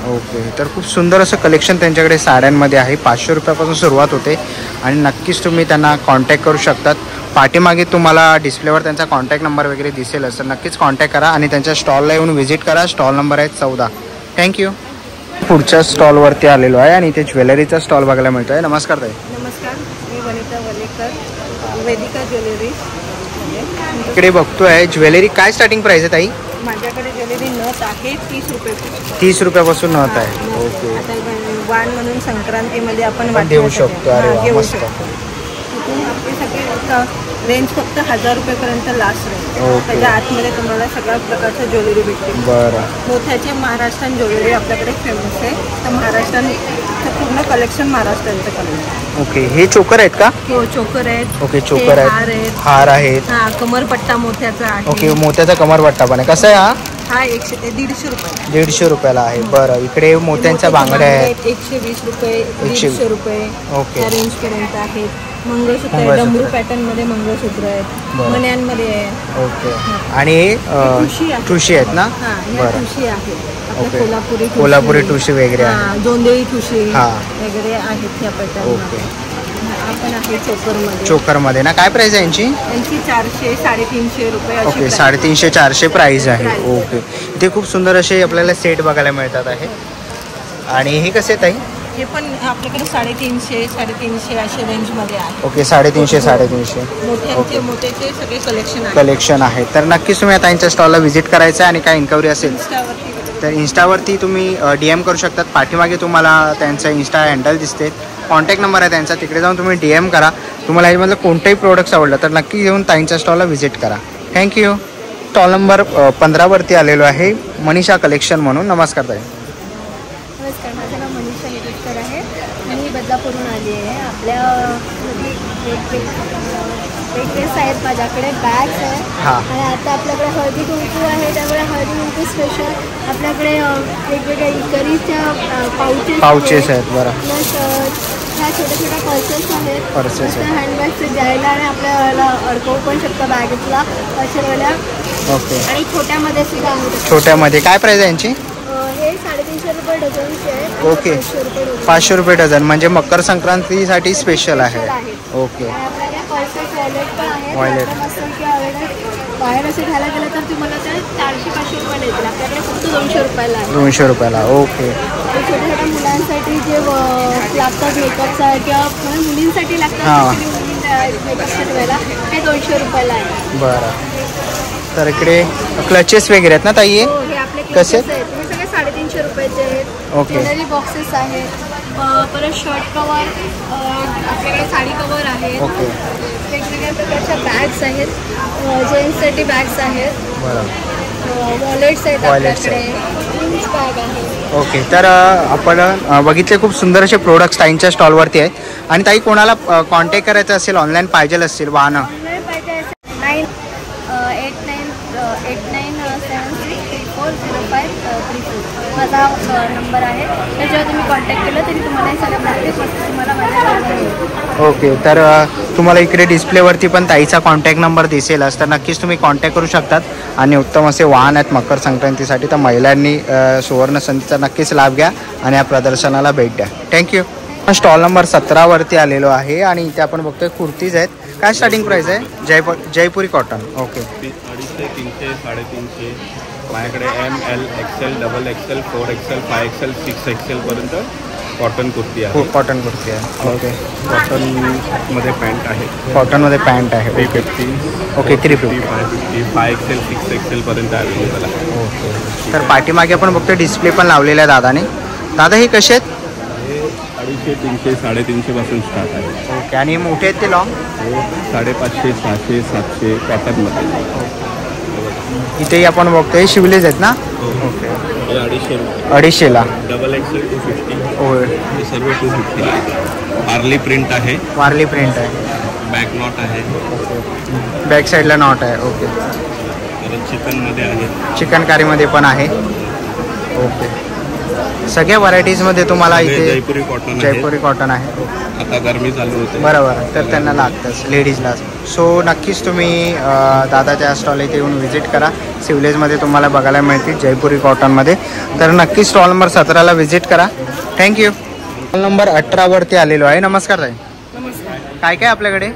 ओके, तर खूप सुंदर असं कलेक्शन त्यांच्याकडे साड्यांमध्ये आहे. 500 रुपयापासून सुरुवात होते आणि नक्कीच तुम्ही त्यांना कॉन्टॅक्ट करू शकतात. पाठीमागे तुम्हाला डिस्प्लेवर त्यांचा कॉन्टॅक्ट नंबर वगैरे दिसेल, तर नक्कीच कॉन्टॅक्ट करा आणि त्यांच्या स्टॉलला येऊन व्हिजिट करा. स्टॉल नंबर आहे 14. थँक्यू. पुढच्या स्टॉलवरती आलेलो आहे आणि इथे ज्वेलरीचा स्टॉल बघायला मिळतो आहे. नमस्कार ताई. नमस्कार, मी वनिता वलेकर, वेदिका ज्वेलरी. इकडे बघतोय ज्वेलरी. काय स्टार्टिंग प्राइस आहे ताई? माझ्याकडे ज्वेलरी नथ आहे 30 रुपये. 30 रुपयापासून नथ आहे. ओके. वाण म्हणून संक्रांतीमध्ये आपण देऊ शकतो. अरे वा, घेऊ मस्त. शकतो. तिथून आपली सगळी रेंज फक्त 1000 रुपयेपर्यंत लास्ट रेंज. ओके. त्याच्या आतमध्ये तुम्हाला सगळ्या प्रकारच्या ज्वेलरी भेटते. बरं. मोत्याचे महाराष्ट्रीयन ज्वेलरी आपल्याकडे फेमस आहे. तर महाराष्ट्राचं पूर्ण कलेक्शन महाराष्ट्राचं कलेक्शन. ओके. हे चोकर आहेत का? हो, चोकर आहेत. ओके, चोकर हार आहेत, आहेत. हार आहेत. हा, कमरपट्टा मोत्याचा आहे. ओके, मोत्याचा कमरपट्टा पण आहे. कसं आहे हा? हा 150 रुपये. 150 रुपयाला आहे. बरं. इकडे मोत्यांच्या बांगड्या आहेत. 120 रुपये, 120 150 रुपये ओके. त्या रेंज पर्यंत आहेत. मंगळसूत्र आहे, मंगळसूत्र. डमरू पॅटर्न मध्ये मंगळसूत्र आहेत, बरं. मण्यांमध्ये आहे. ओके. आणि ठुशी आहे. ठुशी आहेत ना? हा, या बरं. ठुशी आहेत. आपल्या ओके. कोल्हापुरी ठुशी वगैरे आहे. हा, जोंधळी ठुशी हा. वगैरे आहेत ह्या पॅटर्न. ओके. आपण आहे चोकरमध्ये. चोकरमध्ये ना? काय प्राइस आहे यांची? यांची 400, 350 रुपये अशी ओके. price. 350, 400 प्राइस आहे. Price. ओके. इथे खूप सुंदर असे आपल्याला सेट बघायला मिळतात आहे. आणि हे कसे ताई? हे पण आपल्याकडे 350 अशा रेंजमध्ये आहे. ओके. 350, 350 मोठ्यांचे मोठ्याचे सगळे कलेक्शन आहे. कलेक्शन आहे. तर नक्कीच तुम्ही आता यांच्या स्टॉलला व्हिजिट करायचं आहे. आणि काय इन्क्वायरी असेल इंस्टावरती तर इन्स्टावरती तुम्ही DM करू शकतात. पाठीमागे तुम्हाला त्यांचा इन्स्टा हँडल दिसते, कॉन्टॅक्ट नंबर आहे त्यांचा. तिकडे जाऊन तुम्ही DM करा. तुम्हाला ह्यामधलं कोणतंही प्रोडक्ट्स आवडलं तर नक्की येऊन ताईंच्या स्टॉलला व्हिजिट करा. थँक्यू. स्टॉल नंबर 15वरती आलेलो आहे, मनीषा कलेक्शन म्हणून. नमस्कार ताई. नमस्कार, माझं नाव मनीषा निरुस्कर आहे. मी बदलापूरहून आली आहे. आपल्या ड्रेस आहेत माझ्याकडे, बॅग्स आहेत. हां. आणि आता आपल्याकडे हळदी कुंकू आहे, त्यामुळे हळदी कुंकू स्पेशल आपल्याकडे वेगवेगळ्या इकरीच्या पाउचेस आहेत. बरं. प्लस ह्या छोट्या छोट्या पर्सेस आहेत. Purses आहेत. हँडबॅग्स द्यायला आणि आपल्याला अडकवू पण शकतो बॅगेतला अशावाल्या. ओके. आणि छोट्यामध्ये सुद्धा आहेत. छोट्यामध्ये काय प्राइस आहे यांची? हे 350 रुपये डझनचे आहे. ओके. 500 रुपये डझन. 500 रुपये डझन, म्हणजे मकर संक्रांतीसाठी स्पेशल आहे. ओके. आणि आपल्याकडे पर्सेस वॉलेट पण आहेत. Wallet. आपल्या मस्त की बाहेर असे घ्यायला गेलं तर तुम्हाला ते 400-500 रुपयाला येतील. आपल्याकडे फक्त 200 रुपयाला आहे. 200 रुपयाला. ओके. आणि छोट्या छोट्या मुलांसाठी जे लागतात मेकअपचा किंवा मुलींसाठी लागतात हां. मेकअपच्या ठेवायला ते 200 रुपयाला आहे. बरं. तर इकडे क्लचेस वगैरे आहेत ना ताई? हे हो, हे आपले कसे? क्लिचेस आहेत. हे सगळे 350 रुपयाचे आहेत. ओके. ज्वेलरी बॉक्सेस आहेत. परत शर्ट कवर, आपल्याकडे साडी कवर आहे. ओके. वेगवेगळ्या प्रकारच्या बॅग्स आहेत. जेंट्ससाठी बॅग्स आहेत. बरं. वॉलेट्स आहेत Wallets आपल्याकडे. जीन्स बॅग आहे. ओके. तर आपण बघितले खूप सुंदर असे प्रोडक्ट्स ताईंच्या स्टॉलवरती आहेत. आणि ताई कोणाला कॉन्टॅक्ट करायचं असेल, ऑनलाईन पाहिजे असेल वाहनं, ऑनलाईन पाहिजे असेल 8976340534 माझा नंबर आहे. त्याच्यावर तुम्ही कॉन्टॅक्ट केलं तरी तुम्हाला हे सगळ्या प्रत्येक वस्तू तुम्हाला माझ्या. ओके. तर तुम्हाला इकडे डिस्प्लेवरती पण ताईचा कॉन्टॅक्ट नंबर दिसेलच, तर नक्कीच तुम्ही कॉन्टॅक्ट करू शकतात. आणि उत्तम असे वाहन आहेत मकर संक्रांतीसाठी. तर महिलांनी सुवर्ण संधीचा नक्कीच लाभ घ्या आणि या प्रदर्शनाला भेट द्या. थँक्यू. स्टॉल नंबर 17वरती आलेलो आहे आणि इथे आपण बघतोय कुर्तीज आहेत. काय स्टार्टिंग प्राइस आहे? जयपुरी कॉटन. ओके. 250, 300, 350. माझ्याकडे ML, XL, XXL, 4XL, 5XL, 6XL पर्यंत कॉटन कुर्ती आहे. कॉटन कुर्ती आहे. ओके. कॉटनमध्ये पॅन्ट आहे. कॉटनमध्ये पॅन्ट आहे. 350. ओके. 350. 550, 5XL, 6XL पर्यंत अवेलेबल आहे. ओके. तर पाठीमागे आपण बघतोय डिस्प्ले पण लावलेला आहे दादाने. दादा हे कसे आहेत? हे 250, 300, 350 पासून स्टार्ट आहे. ओके. आणि मोठे आहेत ते लॉंग? हे 550, 600, 700 कॉटनमध्ये. इथेही आपण बघतोय शिवलेज आहेत ना? ओके. हे 250 रुपये. 250ला. XXL 250. होय. हे सर्व 250 आहे. वारली प्रिंट आहे. वारली प्रिंट आहे. बॅक नॉट आहे. बॅक साईडला नॉट आहे. ओके. परत चिकनमध्ये आहे. चिकनकारीमध्ये पण आहे. ओके. सगळ्या व्हरायटीजमध्ये तुम्हाला इथे जयपुरी कॉटन आहे. जयपुरी कॉटन आहे. आता गरमी चालू होते. बरोबर. तर त्यांना लागतंच लेडीजला. सो नक्कीच तुम्ही दादाच्या स्टॉल इथे येऊन व्हिजिट करा. सिव्हिलेजमध्ये तुम्हाला बघायला मिळतील जयपुरी कॉटनमध्ये. तर नक्कीच स्टॉल नंबर 17ला व्हिजिट करा. थँक्यू. स्टॉल नंबर 18वरती आलेलो आहे. नमस्कार ताई. नमस्कार. काय काय आपल्याकडे?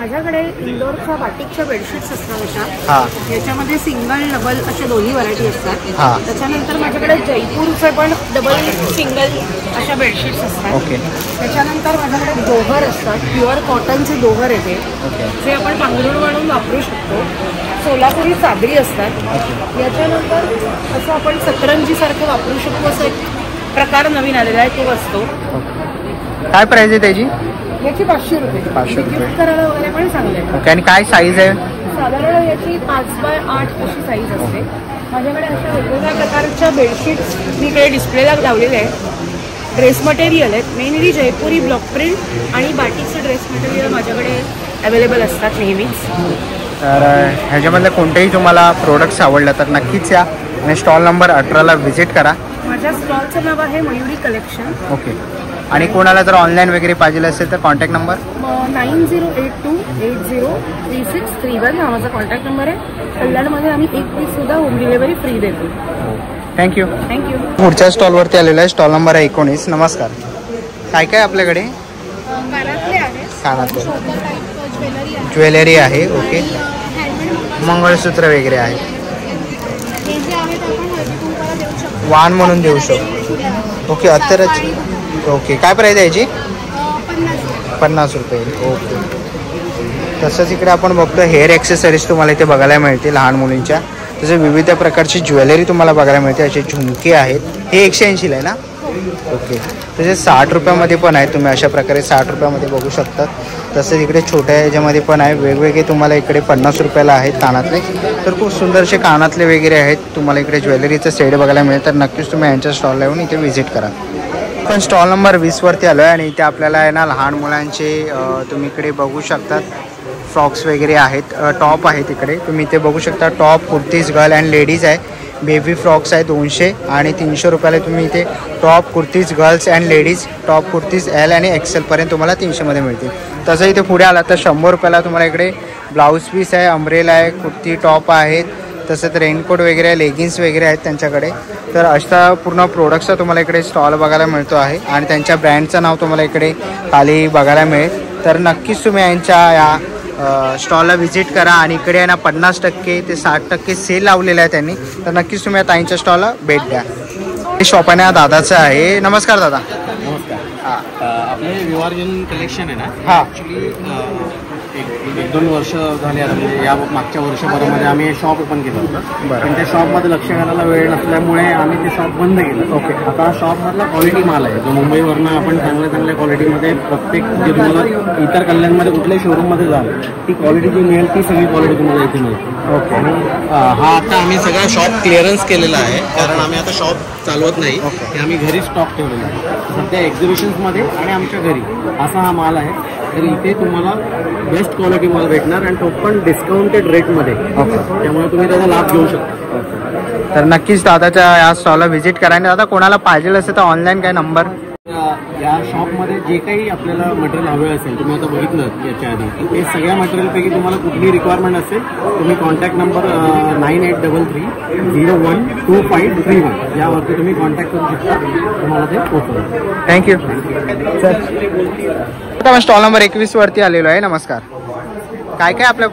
माझ्याकडे इंदोरच्या बाटिकच्या बेडशीट्स असतात अशा. हां याच्यामध्ये सिंगल डबल अशा दोन्ही व्हरायटी असतात. हां. त्याच्यानंतर माझ्याकडे जयपूरचे पण डबल सिंगल अशा बेडशीट्स असतात. ओके. त्याच्यानंतर माझ्याकडे दोघर असतात, प्युअर कॉटनचे दोघर येते जे आपण पांघरूण म्हणून वापरू शकतो. सोलापुरी चादरी असतात. याच्यानंतर असं आपण सतरंजीसारखं वापरू शकतो असं एक प्रकार नवीन आलेला आहे, तो असतो. काय प्राइस आहे त्याची? याची 500 रुपये. 500 रुपये. गिफ्ट करायला वगैरे पण चांगले आहे. ओके. आणि काय साईज आहे? साधारण याची 5x8 अशी साईज असते. माझ्याकडे अशा वेगवेगळ्या प्रकारच्या बेडशीट्स मी इकडे डिस्प्लेला लावलेले आहेत. ड्रेस मटेरियल आहेत, मेनली जयपुरी ब्लॉक प्रिंट आणि बाटिकचं ड्रेस मटेरियल माझ्याकडे अवेलेबल असतात नेहमीच. तर ह्याच्यामधलं कोणतेही तुम्हाला प्रोडक्ट्स आवडलं तर नक्कीच या आणि स्टॉल नंबर 18ला व्हिजिट करा. माझ्या स्टॉलचं नाव आहे मयुरी कलेक्शन. ओके. आणि कोणाला जर ऑनलाईन वगैरे पाहिजे असेल तर कॉन्टॅक्ट नंबर 9082803631 हा माझा कॉन्टॅक्ट नंबर आहे. कल्याणमध्ये आम्ही 1 पीससुद्धा होम डिलिव्हरी फ्री देतो. थँक्यू. थँक्यू. पुढच्या स्टॉलवरती आलेला आहे, स्टॉल नंबर आहे 19. नमस्कार. काय काय आपल्याकडे? कानातले आहेत, कानातले ज्वेलरी आहे, ज्वेलरी आहे. ओके. हँडमेड मंगळसूत्र वगैरे आहे. हे जे आहेत आपण हळदी कुंकवाला देऊ शकतो. वाण म्हणून देऊ शकतो. ओके. अत्तरच. ओके. काय प्राईस आहे याची? 50 रुपये. ओके. तसंच इकडे आपण बघतो हेअर ॲक्सेसरीज तुम्हाला इथे बघायला मिळते लहान मुलींच्या. तसे विविध प्रकारची ज्वेलरी तुम्हाला बघायला मिळते. असे झुमके आहेत. हे 180ला आहे ना? ओके. तसे 60 रुपयामध्ये पण आहे. तुम्ही अशा प्रकारे 60 रुपयामध्ये बघू शकतात. तसंच इकडे छोट्या ह्याच्यामध्ये पण आहे. वेगवेगळे तुम्हाला इकडे 50 रुपयाला आहेत कानातले. तर खूप सुंदरसे कानातले वगैरे आहेत. तुम्हाला इकडे ज्वेलरीचं सेट बघायला मिळेल. तर नक्कीच तुम्ही यांच्या स्टॉलला येऊन इथे व्हिजिट करा. पण स्टॉल नंबर 20वरती आलो आहे आणि इथे आपल्याला आहे ना लहान मुलांचे तुम्ही इकडे बघू शकतात फ्रॉक्स वगैरे आहेत. टॉप आहेत इकडे तुम्ही इथे बघू शकता. Top, kurtis, girl and ladies आहे. बेबी फ्रॉक्स आहे 200 आणि 300 रुपयाला तुम्ही इथे top, kurtis, girls and ladies top, kurtis L आणि XL तुम्हाला 300मध्ये मिळतील. तसं इथे पुढे आला तर 100 रुपयाला तुम्हाला इकडे ब्लाऊज पीस आहे, अम्ब्रेला आहे, कुर्ती टॉप आहेत. तसंच रेनकोट वगैरे आहे, लेगिन्स वगैरे आहेत त्यांच्याकडे. तर अशा पूर्ण प्रोडक्टचा तुम्हाला इकडे स्टॉल बघायला मिळतो आहे आणि त्यांच्या ब्रँडचं नाव तुम्हाला इकडे खाली बघायला मिळेल. तर नक्कीच तुम्ही यांच्या या स्टॉलला व्हिजिट करा. आणि इकडे आहे ना 50% ते 60% सेल लावलेला आहे त्यांनी. तर नक्कीच तुम्ही या ताईंच्या स्टॉलला भेट द्या. हे शॉप आहे ना दादाचं आहे. नमस्कार दादा. नमस्कार. आपले विवार्जन कलेक्शन आहे ना, हां. ॲक्च्युली 1-2 वर्ष झाले आता, म्हणजे या मागच्या वर्षभरामध्ये आम्ही शॉप ओपन केलं होतं. बरं. पण त्या शॉपमध्ये लक्ष घालायला वेळ नसल्यामुळे आम्ही ते शॉप बंद केलं. ओके. आता शॉपमधला क्वालिटी माल आहे जो मुंबईवरनं आपण चांगल्या क्वालिटीमध्ये प्रत्येक जे तुम्हाला इतर कल्याणमध्ये कुठल्याही शोरूममध्ये जाल ती क्वालिटी जी मिळेल ती सगळी क्वालिटी तुम्हाला इथे मिळते. ओके. आणि हा आता आम्ही सगळा शॉप क्लिअरन्स केलेला आहे, कारण आम्ही आता शॉप चालवत नाही. हे आम्ही घरी स्टॉक ठेवलेला आहे सध्या एक्झिबिशन्समध्ये आणि आमच्या घरी. असा हा माल आहे. तर इथे तुम्हाला बेस्ट क्वालिटी माल भेटणार आणि तो पण डिस्काउंटेड रेटमध्ये. त्यामुळे तुम्ही त्याचा लाभ घेऊ शकता. तर नक्कीच दादाच्या या स्टॉलला व्हिजिट करा. आणि दादा कोणाला पाहिजे असेल तर ऑनलाईन काय नंबर? या शॉपमध्ये जे काही आपल्याला मटेरियल हवे असेल, तुम्ही आता बघितलं याच्या आधी, ते सगळ्या मटेरियलपैकी तुम्हाला कुठली रिक्वायरमेंट असेल तुम्ही कॉन्टॅक्ट नंबर 9833012531 यावरती तुम्ही कॉन्टॅक्ट करू शकता. तुम्हाला ते पोहोचवलं. थँक्यू. आता आपण स्टॉल नंबर 21वरती आलेलो आहे. नमस्कार. काय काय आपल्या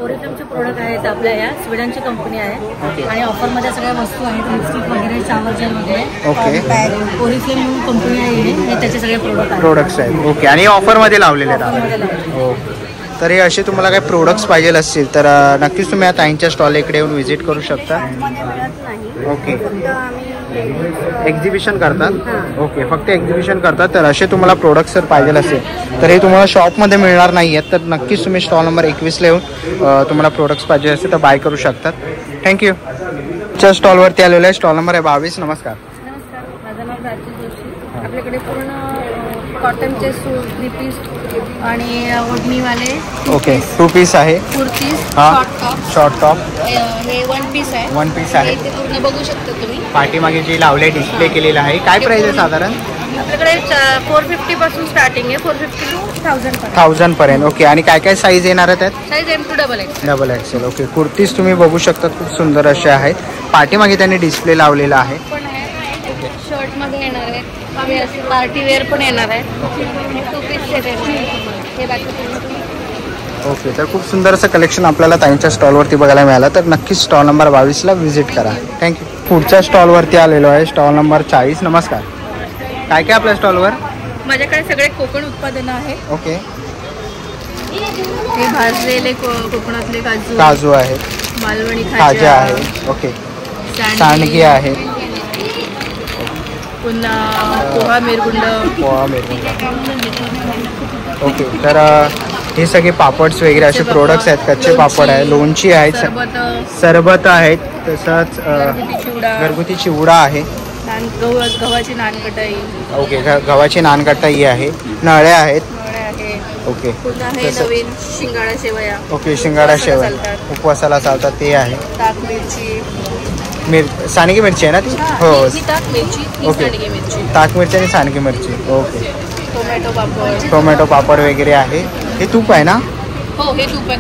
ओरिजमचे प्रोडक्ट आहेत आपल्या या स्वीडनची कंपनी आहे आणि ऑफरमध्ये सगळ्या वस्तू आहेत. लिपस्टिक वगैरे, शावर जेल वगैरे. ओके. ओरिफ्लेम म्हणून कंपनी आहे हे त्याचे सगळे प्रोडक्ट आहेत. प्रोडक्ट्स आहेत. ओके. आणि ऑफरमध्ये लावलेले आहेत. ओके. तर हे असे तुम्हाला काही प्रोडक्ट्स पाहिजे असतील तर नक्कीच तुम्ही या ताईंच्या स्टॉल इकडे येऊन व्हिजिट करू शकता. ओके. एक्झिबिशन करतात. ओके. फक्त एक्झिबिशन करतात. तर असे तुम्हाला प्रोडक्ट्स जर पाहिजे असेल तर हे तुम्हाला शॉपमध्ये मिळणार नाही आहेत. तर नक्कीच तुम्ही स्टॉल नंबर 21ला येऊन तुम्हाला प्रोडक्ट्स पाहिजे असतील तर बाय करू शकतात. थँक्यू. च्या स्टॉलवरती आलेलं आहे. स्टॉल नंबर आहे 22. नमस्कार. नमस्कार, माझं नाव प्राची जोशी. आपल्याकडे पूर्ण कॉटनचे सूट, 3 पीस आणि ओढणीवाले. ओके. 2 पीस आहे. कुर्तीज, हां. Short top. Short top. हे 1 पीस आहे. 1 पीस आहे. ते पूर्ण बघू शकता तुम्ही. पाठीमागे जी लावले डिस्प्ले केलेला आहे. काय प्राइस आहे साधारण? आपल्याकडे 450 पासून स्टार्टिंग आहे. 450 to 1000 1000 पर्यंत. ओके. आणि काय काय साईज येणार आहे त्यात? Size M to XXL. Double XL. Okay. Kurtis तुम्ही बघू शकता खूप सुंदर असे आहेत. पाठीमागे त्यांनी डिस्प्ले लावलेला आहे. पण आहे शर्ट मध्ये येणार आहे. हे असे पार्टी वेअर पण येणार आहे. हे 2 पीस सेट आहे. हे बाकी ओके, तर खूप सुंदर असं कलेक्शन आपल्याला ताईंच्या स्टॉलवरती बघायला मिळालं. तर नक्कीच स्टॉल नंबर 22ला व्हिजिट करा. थँक्यू. पुढच्या स्टॉलवरती आलेलो आहे, स्टॉल नंबर 40. नमस्कार. काय काय आपल्या स्टॉलवर? माझ्याकडे सगळे कोकण उत्पादनं आहेत. ओके. हे भाजलेले कोकणातले काजू आहेत, मालवणी खाजा आहे, ओके, सांडगी आहे, पुन्हा पोहा मिरगुंड. ओके. तर हे सगळे पापड्स वगैरे असे प्रोडक्ट्स आहेत. कच्चे पापड आहे, लोणची आहेत, सरबत आहेत, तसंच घरगुती चिवडा आहे, गव्हाची नानकटाई. ओके, गव्हाची नानकटाई आहे, नळे आहेत. ओके. पुन्हा हे नवीन शिंगाडा शेवया. ओके, शिंगाडा शेवया उपवासाला चालतात ते आहे. ताक मिरची, सांडगी मिरची आहे ना ती? हो. ताक मिरची, ओके, ताक मिरची आणि सांडगी मिरची. ओके. टोमॅटो पापड वगैरे आहे. हे तूप आहे ना? हो, हे तूप आहे,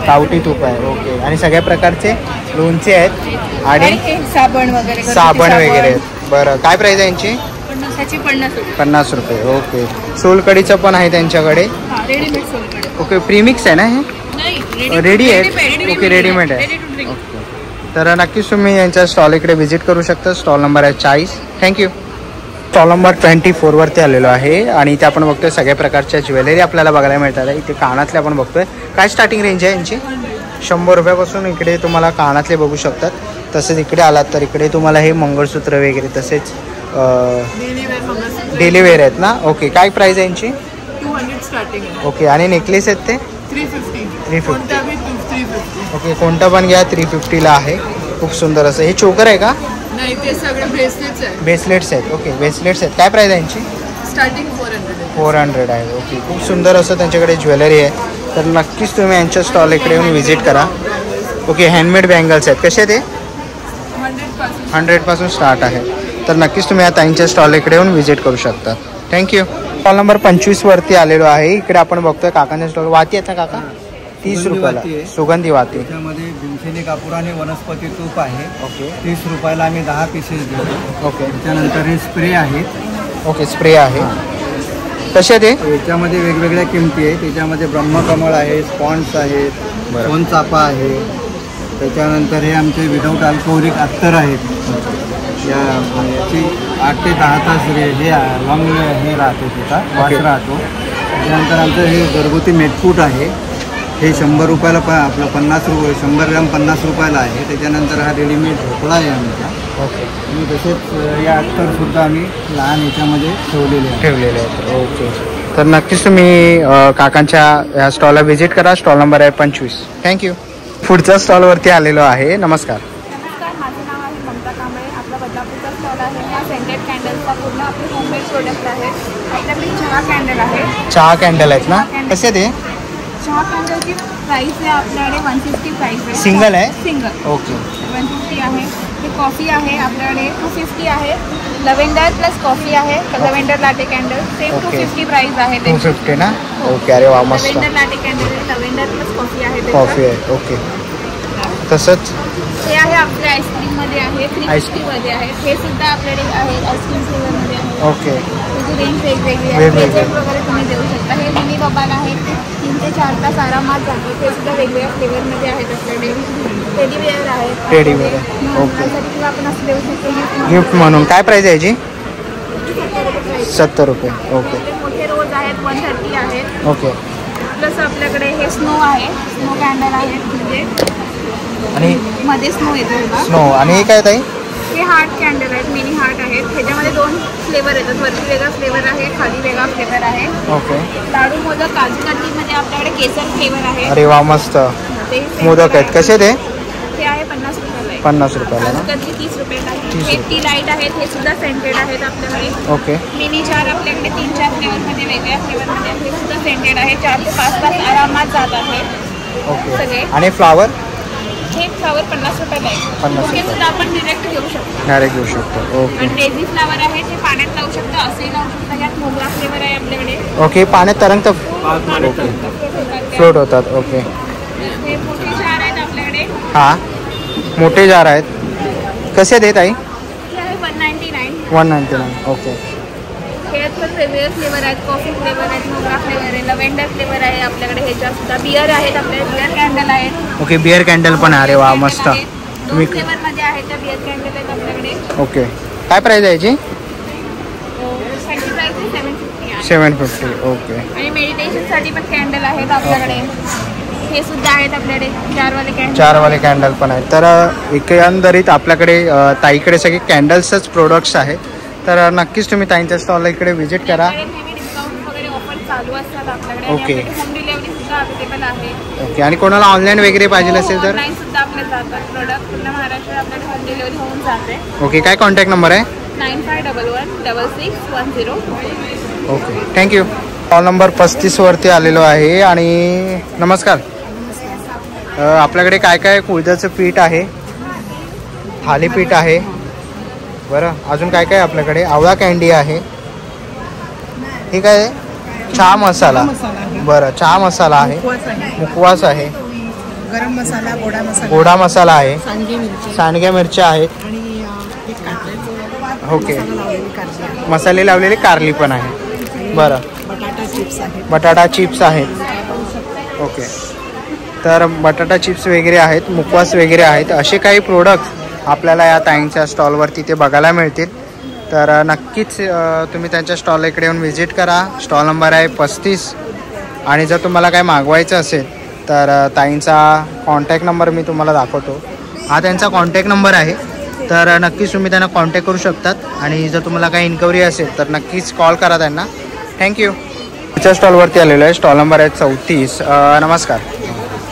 गावठी तूप आहे. ओके. आणि सगळ्या प्रकारचे लोणचे आहेत आणि साबण वगैरे आहेत. बरं, काय प्राइस आहे यांची? 50 रुपये. ओके. सोलकडीचं पण आहे त्यांच्याकडे. रेडीमेड सोलकढी. ओके, प्रीमिक्स आहे ना हे? रेडी आहे. ओके, रेडीमेड आहे. तर नक्कीच तुम्ही यांच्या स्टॉल इकडे व्हिजिट करू शकता. स्टॉल नंबर आहे 40. थँक्यू. स्टॉल नंबर 24 वरती आलेलो आहे आणि इथे आपण बघतोय सगळ्या प्रकारच्या ज्वेलरी आपल्याला बघायला मिळतात. इथे कानातले आपण बघतोय. काय स्टार्टिंग रेंज आहे यांची? 100 रुपयापासून इकडे तुम्हाला कानातले बघू शकतात. तसेच इकडे आलात तर इकडे तुम्हाला हे मंगळसूत्र वगैरे तसेच डेली वेअर आहेत ना? ओके. काय प्राइस आहे यांची? 200 स्टार्टिंग. ओके. आणि नेकलेस आहेत ते 350. ओके, कोणता पण घ्या 350ला आहे. खूप सुंदर असं. हे चोकर आहे का? नाही, ते सगळे ब्रेसलेट्स आहेत. ब्रेसलेट्स आहेत. ओके, ब्रेसलेट्स आहेत. काय प्राइस आहे यांची? स्टार्टिंग 400 आहे. ओके, खूप सुंदर असं त्यांच्याकडे ज्वेलरी आहे. तर नक्कीच तुम्ही यांच्या स्टॉल इकडे येऊन व्हिजिट करा. ओके, हँडमेड बँगल्स आहेत. कसे ते? 100 स्टार्ट आहे. तर नक्कीच तुम्ही या ताईंच्या स्टॉल इकडे येऊन व्हिजिट करू शकता. थँक्यू. स्टॉल नंबर 25 वरती आलेलो आहे. इकडे आपण बघतोय काकांच्या स्टॉल. वाती आहेत ना काका? 30 रुपयाला सुगंधी वाती. त्याच्यामध्ये भीमसेनी कापूर आणि वनस्पती तूप आहे. ओके. 30 रुपयाला आम्ही 10 पीसेस देतो. ओके. त्याच्यानंतर हे स्प्रे आहे. ओके, स्प्रे आहे. कसे ते? याच्यामध्ये वेगवेगळ्या किमती आहे. त्याच्यामध्ये ब्रह्मकमळ आहे, स्पॉन्स आहेत, सोनचाफा आहे. त्याच्यानंतर हे आमचे विदाऊट अल्कोहोलिक अत्तर आहेत. याची 8 ते 10 तास हे लॉंग हे राहतो, त्याचा वास राहतो. त्याच्यानंतर आमचं हे घरगुती मेटकूट आहे. हे 100 रुपयाला आपलं 100 ग्रॅम 50 रुपयाला आहे. त्याच्यानंतर हा रेडीमेड ढोकळा आहे आमचा. ओके. आणि तसेच या अत्तरसुद्धा आम्ही लहान याच्यामध्ये ठेवलेले आहेत. ओके. तर नक्कीच तुम्ही काकांच्या या स्टॉलला व्हिजिट करा. स्टॉल नंबर आहे 25. थँक्यू. पुढच्या स्टॉलवरती आलेलो आहे. नमस्कार. माझं नाव आहे ममता कांबळे. आपला बदलापूरचा स्टॉल आहे. हा सेंटेड कॅन्डलचा पूर्ण आपले होममेड प्रोडक्ट आहे. आपल्याकडे चहा कॅन्डल आहे. चहा कॅन्डल आहेत ना? कसे ते? चहा कॅन्डलची प्राईस आहे आपल्याकडे 150 प्राईस आहे. सिंगल आहे? सिंगल. ओके. 150 आहे. हे कॉफी आहे आपल्याकडे 250 आहे. लव्हेंडर प्लस कॉफी आहे. Lavender latte candle same 250 price आहे. 250 ना? ओके. अरे वा, मस्त. लव्हेंडर लाटे कॅन्डल आहे. लव्हेंडर प्लस कॉफी आहे. कॉफी आहे. ओके. तसंच हे आहे आपल्या आईस्क्रीममध्ये आहे. 350मध्ये आहे. हे सुद्धा आपल्याकडे आहे आईस्क्रीम फ्लेवरमध्ये आहे. ओके. त्याची रेंज वेगवेगळी आहे. डेझर्ट वगैरे तुम्ही देऊ शकता. हे मिनी बबाल आहे. 3 ते 4 तास आरामात जातो. ते सुद्धा वेगवेगळ्या फ्लेवरमध्ये आहेत आपल्याकडे. टेडी वेअर आहे. टेडी वेअर आहे. ओके. किंवा आपण असं देऊ शकतो गिफ्ट म्हणून. काय प्राइस आहे याची? 70 रुपये. ओके. मोठे रोज आहेत 130 आहेत. ओके. प्लस आपल्याकडे हे स्नो आहे. स्नो कॅन्डल आहे. म्हणजे आणि मध्ये स्नो येतो. स्नो. आणि हे काय ताई? हे हार्ट कॅन्डल आहेत. मिनी हार्ट आहेत. ह्याच्यामध्ये 2 फ्लेवर येतात. वरती वेगळा फ्लेवर आहे, खाली वेगळा फ्लेवर आहे. ओके. लाडू मोदक काजू कतलीमध्ये आपल्याकडे केसर फ्लेवर आहे. अरे वा, मस्त मोदक आहेत. कसे ते? हे आहे 50 रुपयाला. 50 रुपयाला. काजू कतली 30 रुपयाला आहे. हे टी लाईट आहेत. हे सुद्धा सेंटेड आहेत आपल्याकडे. ओके. मिनी जार आपल्याकडे 3-4 फ्लेवरमध्ये वेगळ्या फ्लेवरमध्ये आहेत. हे सुद्धा सेंटेड आहे. 4 ते 5 तास आरामात जात आहे. ओके. सगळे. आणि फ्लावर? हे फ्लावर 50 रुपयाला आहे. 50 हे सुद्धा आपण डिरेक्ट घेऊ शकतो. डायरेक्ट घेऊ शकतो. ओके. आणि डेझी फ्लावर आहे. ते पाण्यात लावू शकतो. असेही लावू शकता. यात मोगरा फ्लेवर आहे आपल्याकडे. ओके. पाण्यात तरंगतं फ्लोट होतात. ओके. हे मोठे जार आहेत आपल्याकडे. हां, मोठे जार आहेत. कसे देत आई? हे आहे 199. 199. ओके. हे पण वेगवेगळे फ्लेवर आहेत. कॉफी फ्लेवर आहेत, मोगरा फ्लेवर आहे, लव्हेंडर फ्लेवर आहे आपल्याकडे. ह्याच्या सुद्धा बियर आहेत आपल्याकडे. बियर कॅन्डल आहेत. ओके, बियर कॅन्डल पण आहे. अरे वा, मस्त. तुम्ही फ्लेवरमध्ये आहेत त्या बियर कॅन्डल आहेत आपल्याकडे. ओके, काय प्राईस आहे याची? ह्याची प्राईस 750 आहे. 750. ओके. आणि मेडिटेशनसाठी पण कॅन्डल आहेत आपल्याकडे. हे सुद्धा आहेत आपल्याकडे 4वाले कॅन्डल. 4वाले कॅन्डल पण आहेत. तर एकंदरीत आपल्याकडे ताईकडे सगळे कॅन्डल्सच प्रोडक्ट्स आहेत. तर नक्कीच तुम्ही ताईंच्या स्टॉलला इकडे व्हिजिट करा. डिस्काउंट वगैरे ऑफर चालू असतात आपल्याकडे. ओके. होम डिलिव्हरी सुद्धा अवेलेबल आहे. ओके, आणि कोणाला ऑनलाईन वगैरे पाहिजे असेल तर? ऑनलाईन सुद्धा आपले जातात प्रोडक्ट. पूर्ण महाराष्ट्रात आपल्याकडे होम डिलिव्हरी होऊन जाते. ओके, काय कॉन्टॅक्ट नंबर आहे? 9511666110. Okay, thank you. स्टॉल नंबर 35वरती आलेलो आहे. आणि नमस्कार, आपल्याकडे काय काय कुळथाचं पीठ आहे, थालीपीठ आहे, बरं अजून काय काय आपल्याकडे? आवळा कँडी आहे. ठीक आहे. चहा मसाला, बरं चहा मसाला आहे, मुखवास आहे, गरम मसाला, गोडा मसाला आहे, सांडग्या मिरच्या आहेत. ओके, मसाले लावलेले कारली पण आहे. बरं, बटाटा चिप्स आहेत. ओके, तर बटाटा चिप्स वगैरे आहेत, मुखवास वगैरे आहेत. असे काही प्रोडक्ट्स आपल्याला या ताईंच्या स्टॉलवरती ते बघायला मिळतील. तर नक्कीच तुम्ही त्यांच्या स्टॉल इकडे येऊन व्हिजिट करा. स्टॉल नंबर आहे 35. आणि जर तुम्हाला काय मागवायचं असेल तर ताईंचा कॉन्टॅक्ट नंबर मी तुम्हाला दाखवतो. हा त्यांचा कॉन्टॅक्ट नंबर आहे. तर नक्कीच तुम्ही त्यांना कॉन्टॅक्ट करू शकतात. आणि जर तुम्हाला काही इन्क्वायरी असेल तर नक्कीच कॉल करा त्यांना. थँक्यू. पुढच्या स्टॉलवरती आलेलो आहे. स्टॉल नंबर आहे 34. नमस्कार,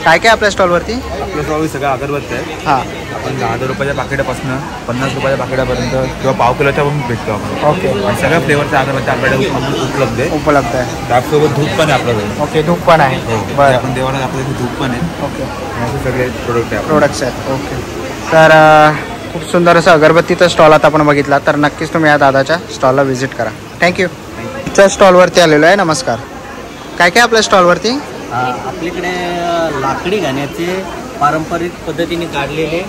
काय काय आपल्या स्टॉलवरती? आपल्या स्टॉलवरती सगळ्या अगरबत्त्या आहेत. हां, आपण 10 रुपयाच्या पाकिटापासून 50 रुपयाच्या पाकिटापर्यंत किंवा पाव किलोच्या पण भेटतो आपण. ओके, आणि सगळ्या फ्लेवरच्या अगरबत्त्या आपल्याकडे उपलब्ध आहे. त्यासोबत धूप पण आहे आपल्याकडे. ओके, धूप पण आहे. बरं, आपण देवाला आपल्याकडे धूप पण आहे. ओके, असे सगळे प्रोडक्ट्स आहेत. ओके, तर खूप सुंदर असं अगरबत्तीचा स्टॉल आता आपण बघितला. तर नक्कीच तुम्ही या दादाच्या स्टॉलला व्हिजिट करा. थँक्यू. च्या स्टॉलवरती आलेलो आहे. नमस्कार, काय काय आपल्या स्टॉलवरती? आपल्याकडे लाकडी घाण्याचे पारंपरिक पद्धतीने काढलेले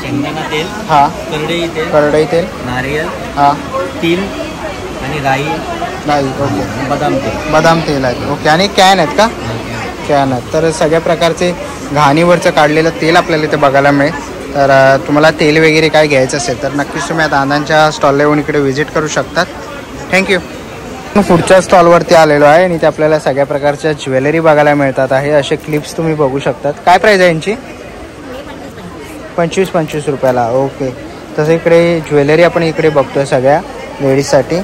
शेंगदाणा तेल, हां, करडई तेल, नारियल, हां, तिल आणि राई. ओके, बदाम तेल आहेत. ओके, आणि कॅन आहेत का? कॅन आहेत. तर सगळ्या प्रकारचे घाणीवरचं काढलेलं तेल आपल्याला इथे बघायला मिळेल. तर तुम्हाला तेल वगैरे काय घ्यायचं असेल तर नक्कीच तुम्ही आता दादांच्या स्टॉलला येऊन इकडे व्हिजिट करू शकतात. थँक्यू. पुढच्या स्टॉलवरती आलेलो आहे आणि इथे आपल्याला सगळ्या प्रकारच्या ज्वेलरी बघायला मिळतात आहे. असे क्लिप्स तुम्ही बघू शकतात. काय प्राईस आहे यांची? 25 रुपयाला. ओके, तसं इकडे ज्वेलरी आपण इकडे बघतोय सगळ्या लेडीजसाठी.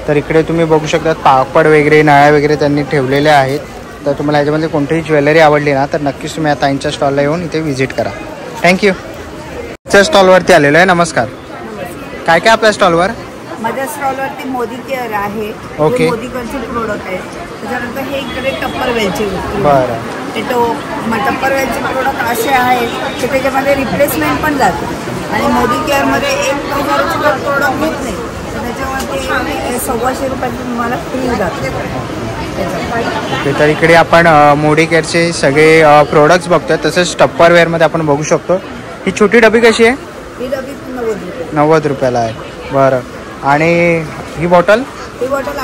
तर इकडे तुम्ही बघू शकता पापड वगैरे, नळ्या वगैरे त्यांनी ठेवलेल्या आहेत. तर तुम्हाला याच्यामध्ये कोणतीही ज्वेलरी आवडली ना तर नक्कीच तुम्ही आता ताईंच्या स्टॉलला येऊन इथे व्हिजिट करा. थँक्यू. पुढच्या स्टॉलवरती आलेलो आहे. नमस्कार, काय काय आपल्या स्टॉलवर? माझ्या स्टॉलवरती मोदी केअर आहे. ओके, मोदी केअरचे प्रोडक्ट आहे. त्याच्यानंतर हे इकडे टप्परवेलचे. बरं, ते टप्परवेलचे प्रोडक्ट असे आहेत की त्याच्यामध्ये रिप्लेसमेंट पण जाते. आणि मोदी केअरमध्ये 1,000चे प्रोडक्ट घेत नाही तर त्याच्यामध्ये 1,200 रुपयाचे तुम्हाला फ्री जाते. ओके, तर इकडे आपण मोदी केअरचे सगळे प्रोडक्ट्स बघतोय. तसेच टप्परवेअरमध्ये आपण बघू शकतो. ही छोटी डबी कशी आहे? ही डबी 90 रुपयाला आहे. बरं, आणि ही बॉटल? ही बॉटल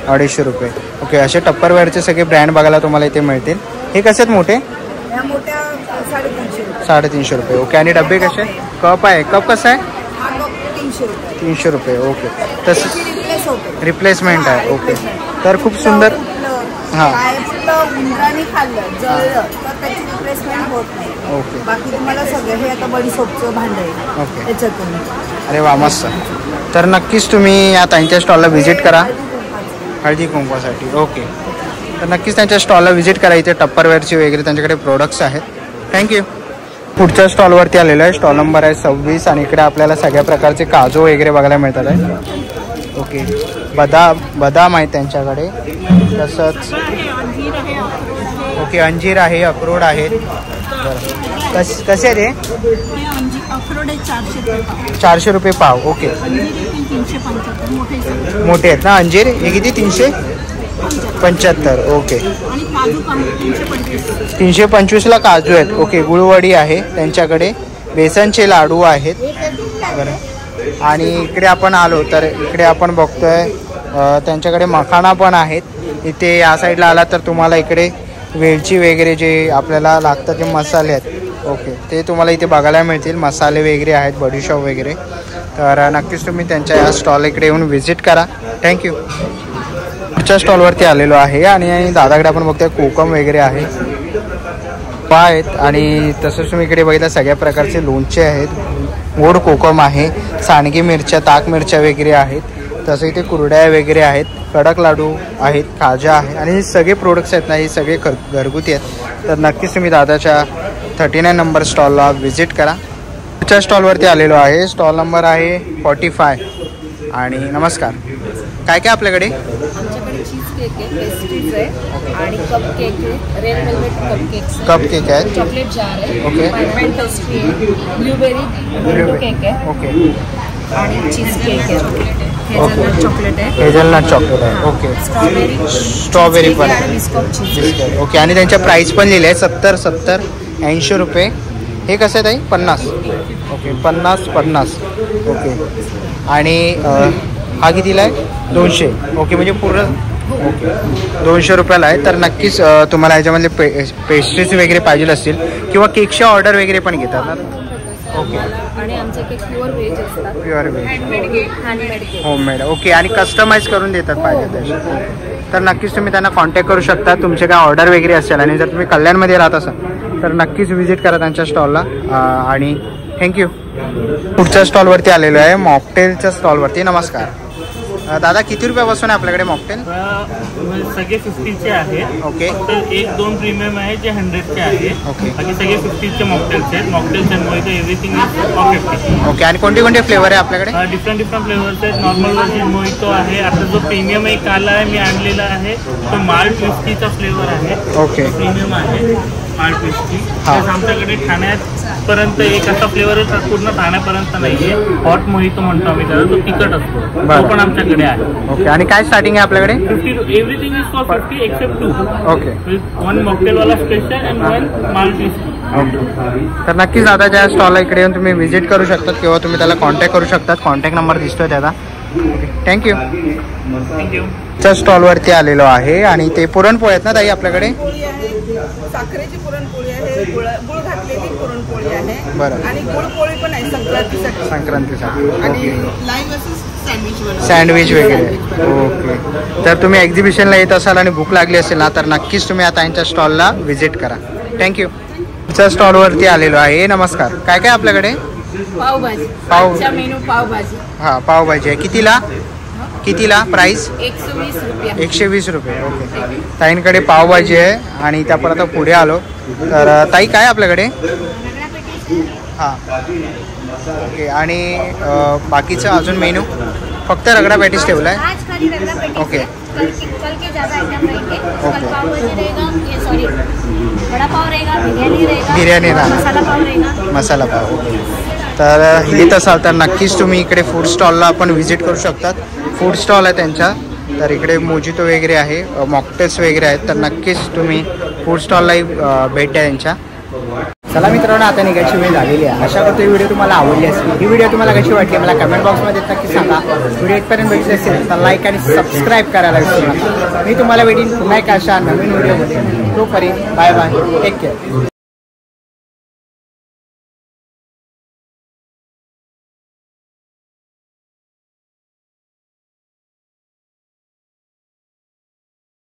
250 रुपये. ओके, असे टप्परवेअरचे सगळे ब्रँड बघायला तुम्हाला इथे मिळतील. हे कसे आहेत मोठे? या मोठ्या 350 350 रुपये. ओके, आणि डबे कसे? कप आहे, कप कसा आहे? 300 रुपये. ओके, तसं रिप्लेसमेंट आहे. ओके, तर खूप सुंदर. हां, उंदराने खाल्लं, जळलं तर त्याची रिप्लेसमेंट होत नाही. ओके, बाकी तुम्हाला सगळं हे आता बडी सोपचं भांड आहे. ओके, त्याच्यातून. अरे वा, मस्त. तर नक्कीच तुम्ही या त्यांच्या स्टॉलला व्हिजिट करा हळदी कुंकवासाठी. ओके, तर नक्कीच त्यांच्या स्टॉलला व्हिजिट करा. इथे टप्परवेअरची वगैरे त्यांच्याकडे प्रोडक्ट्स आहेत. थँक्यू. पुढच्या स्टॉलवरती आलेलो आहे. स्टॉल नंबर आहे 26 आणि इकडे आपल्याला सगळ्या प्रकारचे काजू वगैरे बघायला मिळतात आहे. ओके, बदाम आहेत त्यांच्याकडे. तसंच ओके, अंजीर आहे, अक्रोड आहेत. बरं, कसे आहे ते? अक्रोड 400 रुपये पाव. ओके, मोठे आहेत ना अंजीर? हे किती? 375. ओके, 325ला काजू आहेत. ओके, गुळवडी आहे त्यांच्याकडे, बेसनचे लाडू आहेत. बरं, आणि इकडे आपण आलो तर इकडे आपण बघतोय त्यांच्याकडे मखाना पण आहेत. इथे या साईडला आला तर तुम्हाला इकडे वेलची वगैरे जे आपल्याला लागतं ते मसाले आहेत ओके ते तुम्हाला इथे बघायला मिळतील. मसाले वगैरे आहेत, बडीशॉप वगैरे. तर नक्कीच तुम्ही त्यांच्या या स्टॉल इकडे येऊन व्हिजिट करा. थँक्यू. पुढच्या स्टॉलवरती आलेलो आहे आणि दादाकडे आपण बघतोय कोकम वगैरे आहे आहेत आणि तसंच तुम्ही इकडे बघितलं सगळ्या प्रकारचे लोणचे आहेत. गोड कोकम आहे, सांडगी मिरच्या, ताक मिरच्या वगैरे आहेत. तसं इथे कुरड्या वगैरे आहेत, कडक लाडू आहेत, खाजा आहे आणि हे सगळे प्रोडक्ट्स आहेत ना हे सगळे घरगुती आहेत. तर नक्कीच तुम्ही दादाच्या 39 नंबर स्टॉलला व्हिजिट करा. पुढच्या स्टॉलवरती आलेलो आहे. स्टॉल नंबर आहे 45. आणि नमस्कार, काय काय आपल्याकडे? आमच्याकडे चीज केक आहे, पेस्ट्रीज आहे आणि कप केक आहे, रेड वेल्वेट कप केक आहे, चॉकलेट जार आहे, ओके, पाइनएप्पल पेस्ट्री आहे, ब्लूबेरी केक आहे ओके आणि चीज केक आहे, हेझलनट चॉकलेट आहे, हेझलनट चॉकलेट आहे ओके, स्ट्रॉबेरी पण आहे, बिस्किट ओके. आणि त्यांच्या प्राईस पण लिहिले आहे 70, 70, 80 रुपये. हे कसं आहे ताई? 50 ओके, 50 ओके. आणि हा कितीला आहे? 200 ओके, म्हणजे पूर्ण ओके 200 रुपयाला आहे. तर नक्कीच तुम्हाला ह्याच्यामधले पेस्ट्रीज वगैरे पाहिजे असतील किंवा केकच्या ऑर्डर वगैरे पण घेतात ना ओके. आणि आमचे केक प्युअर व्हेज असतात, pure veg, handmade cake, homemade okay. आणि कस्टमाइज करून देतात पाहिजे तसे. तर नक्कीच तुम्ही त्यांना कॉन्टॅक्ट करू शकता तुमचे काय ऑर्डर वगैरे असेल. आणि जर तुम्ही कल्याणमध्ये राहत असाल तर नक्कीच व्हिजिट करा त्यांच्या स्टॉलला. आणि थँक्यू. पुढच्या स्टॉलवरती आलेलो आहे, मॉकटेलच्या स्टॉलवरती. नमस्कार दादा, किती रुपयापासून आहे आपल्याकडे मॉकटेल? सगळे 50चे आहेत ओके. तर 1-2 प्रीमियम आहे जे 100चे आहे ओके. बाकी सगळे 50चे मॉकटेल्स आहेत. Mocktails and mojito everything is of 50 okay. आणि कोणते कोणते फ्लेवर आहे आपल्याकडे? डिफरंट फ्लेवर्स आहेत. नॉर्मल वर्जन मोहितो आहे. आता जो प्रीमियम एक आला आहे मी आणलेला आहे तो माल्ट विस्कीचा फ्लेवर आहे ओके, प्रीमियम आहे माल्ट विस्की. तसंच आमच्याकडे ठाण्यापर्यंत एक असा फ्लेवर पूर्ण ठाण्यापर्यंत नाहीये, हॉट मोहितो म्हणतो आम्ही त्याला, तो तिखट असतो, तो पण आमच्याकडे आहे ओके. आणि काय स्टार्टिंग आहे आपल्याकडे? 50 everything is for 50 except 2 okay. 1 मॉकटेलवाला special and 1 malt whisky okay. तर नक्कीच दादाच्या स्टॉलला इकडे येऊन तुम्ही व्हिजिट करू शकतात किंवा तुम्ही त्याला कॉन्टॅक्ट करू शकतात. कॉन्टॅक्ट नंबर दिसतोय त्याचा. थँक्यू. थँक्यू. च्या स्टॉलवरती आलेलो आहे आणि ते पुरणपोळी आहेत ना ताई आपल्याकडे? साखरेची पुरणपोळी आहे, गुळ घातलेली पुरणपोळी आहे, बरं, आणि गुळपोळी पण आहे संक्रांतीसाठी. संक्रांतीसाठी लाईव्ह असं सँडविच वगैरे ओके. तर तुम्ही एक्झिबिशनला येत असाल आणि भूक लागली असेल ना तर नक्कीच तुम्ही आता यांच्या स्टॉलला व्हिजिट करा. थँक्यू. च्या स्टॉलवरती आलेलो आहे. नमस्कार, काय काय आपल्याकडे? पावभाजी, मेनू पावभाजी. हां, पावभाजी आहे. कितीला प्राइस? 120 रुपये. 120 रुपये ओके. ताईंकडे पावभाजी आहे आणि त्या परत पुढे आलो तर ताई काय आपल्याकडे? हां ओके. आणि बाकीचं अजून मेनू फक्त रगडा पॅटीस ठेवला आहे ओके. कल के ज़्यादा आइटम रहेंगे. कल पाव भाजी रहेगा, ये सॉरी बड़ा पाव रहेगा, बिर्याणी राहणार, मसाला पाव रहेगा, मसाला पाव. तर येत असाल तर नक्कीच तुम्ही इकडे फूड स्टॉलला आपण व्हिजिट करू शकतात. फूड स्टॉल आहे त्यांच्या. तर इकडे मोजितो वगैरे आहे, मॉकटेल्स वगैरे आहेत. तर नक्कीच तुम्ही फूड स्टॉललाही भेट द्या त्यांच्या. चला मित्रांनो, आता निघायची वेळ झालेली आहे. आशा करतो ही व्हिडिओ तुम्हाला आवडली असेल. ही व्हिडिओ तुम्हाला कशी वाटली मला कमेंट बॉक्समध्ये नक्की सांगा. व्हिडिओ इथपर्यंत बघितले असेल तर लाईक आणि सबस्क्राईब करायला विसरू नका. मी तुम्हाला भेटीन पुन्हा एक अशा नवीन व्हिडिओमध्ये. तोपर्यंत बाय बाय, टेक केअर.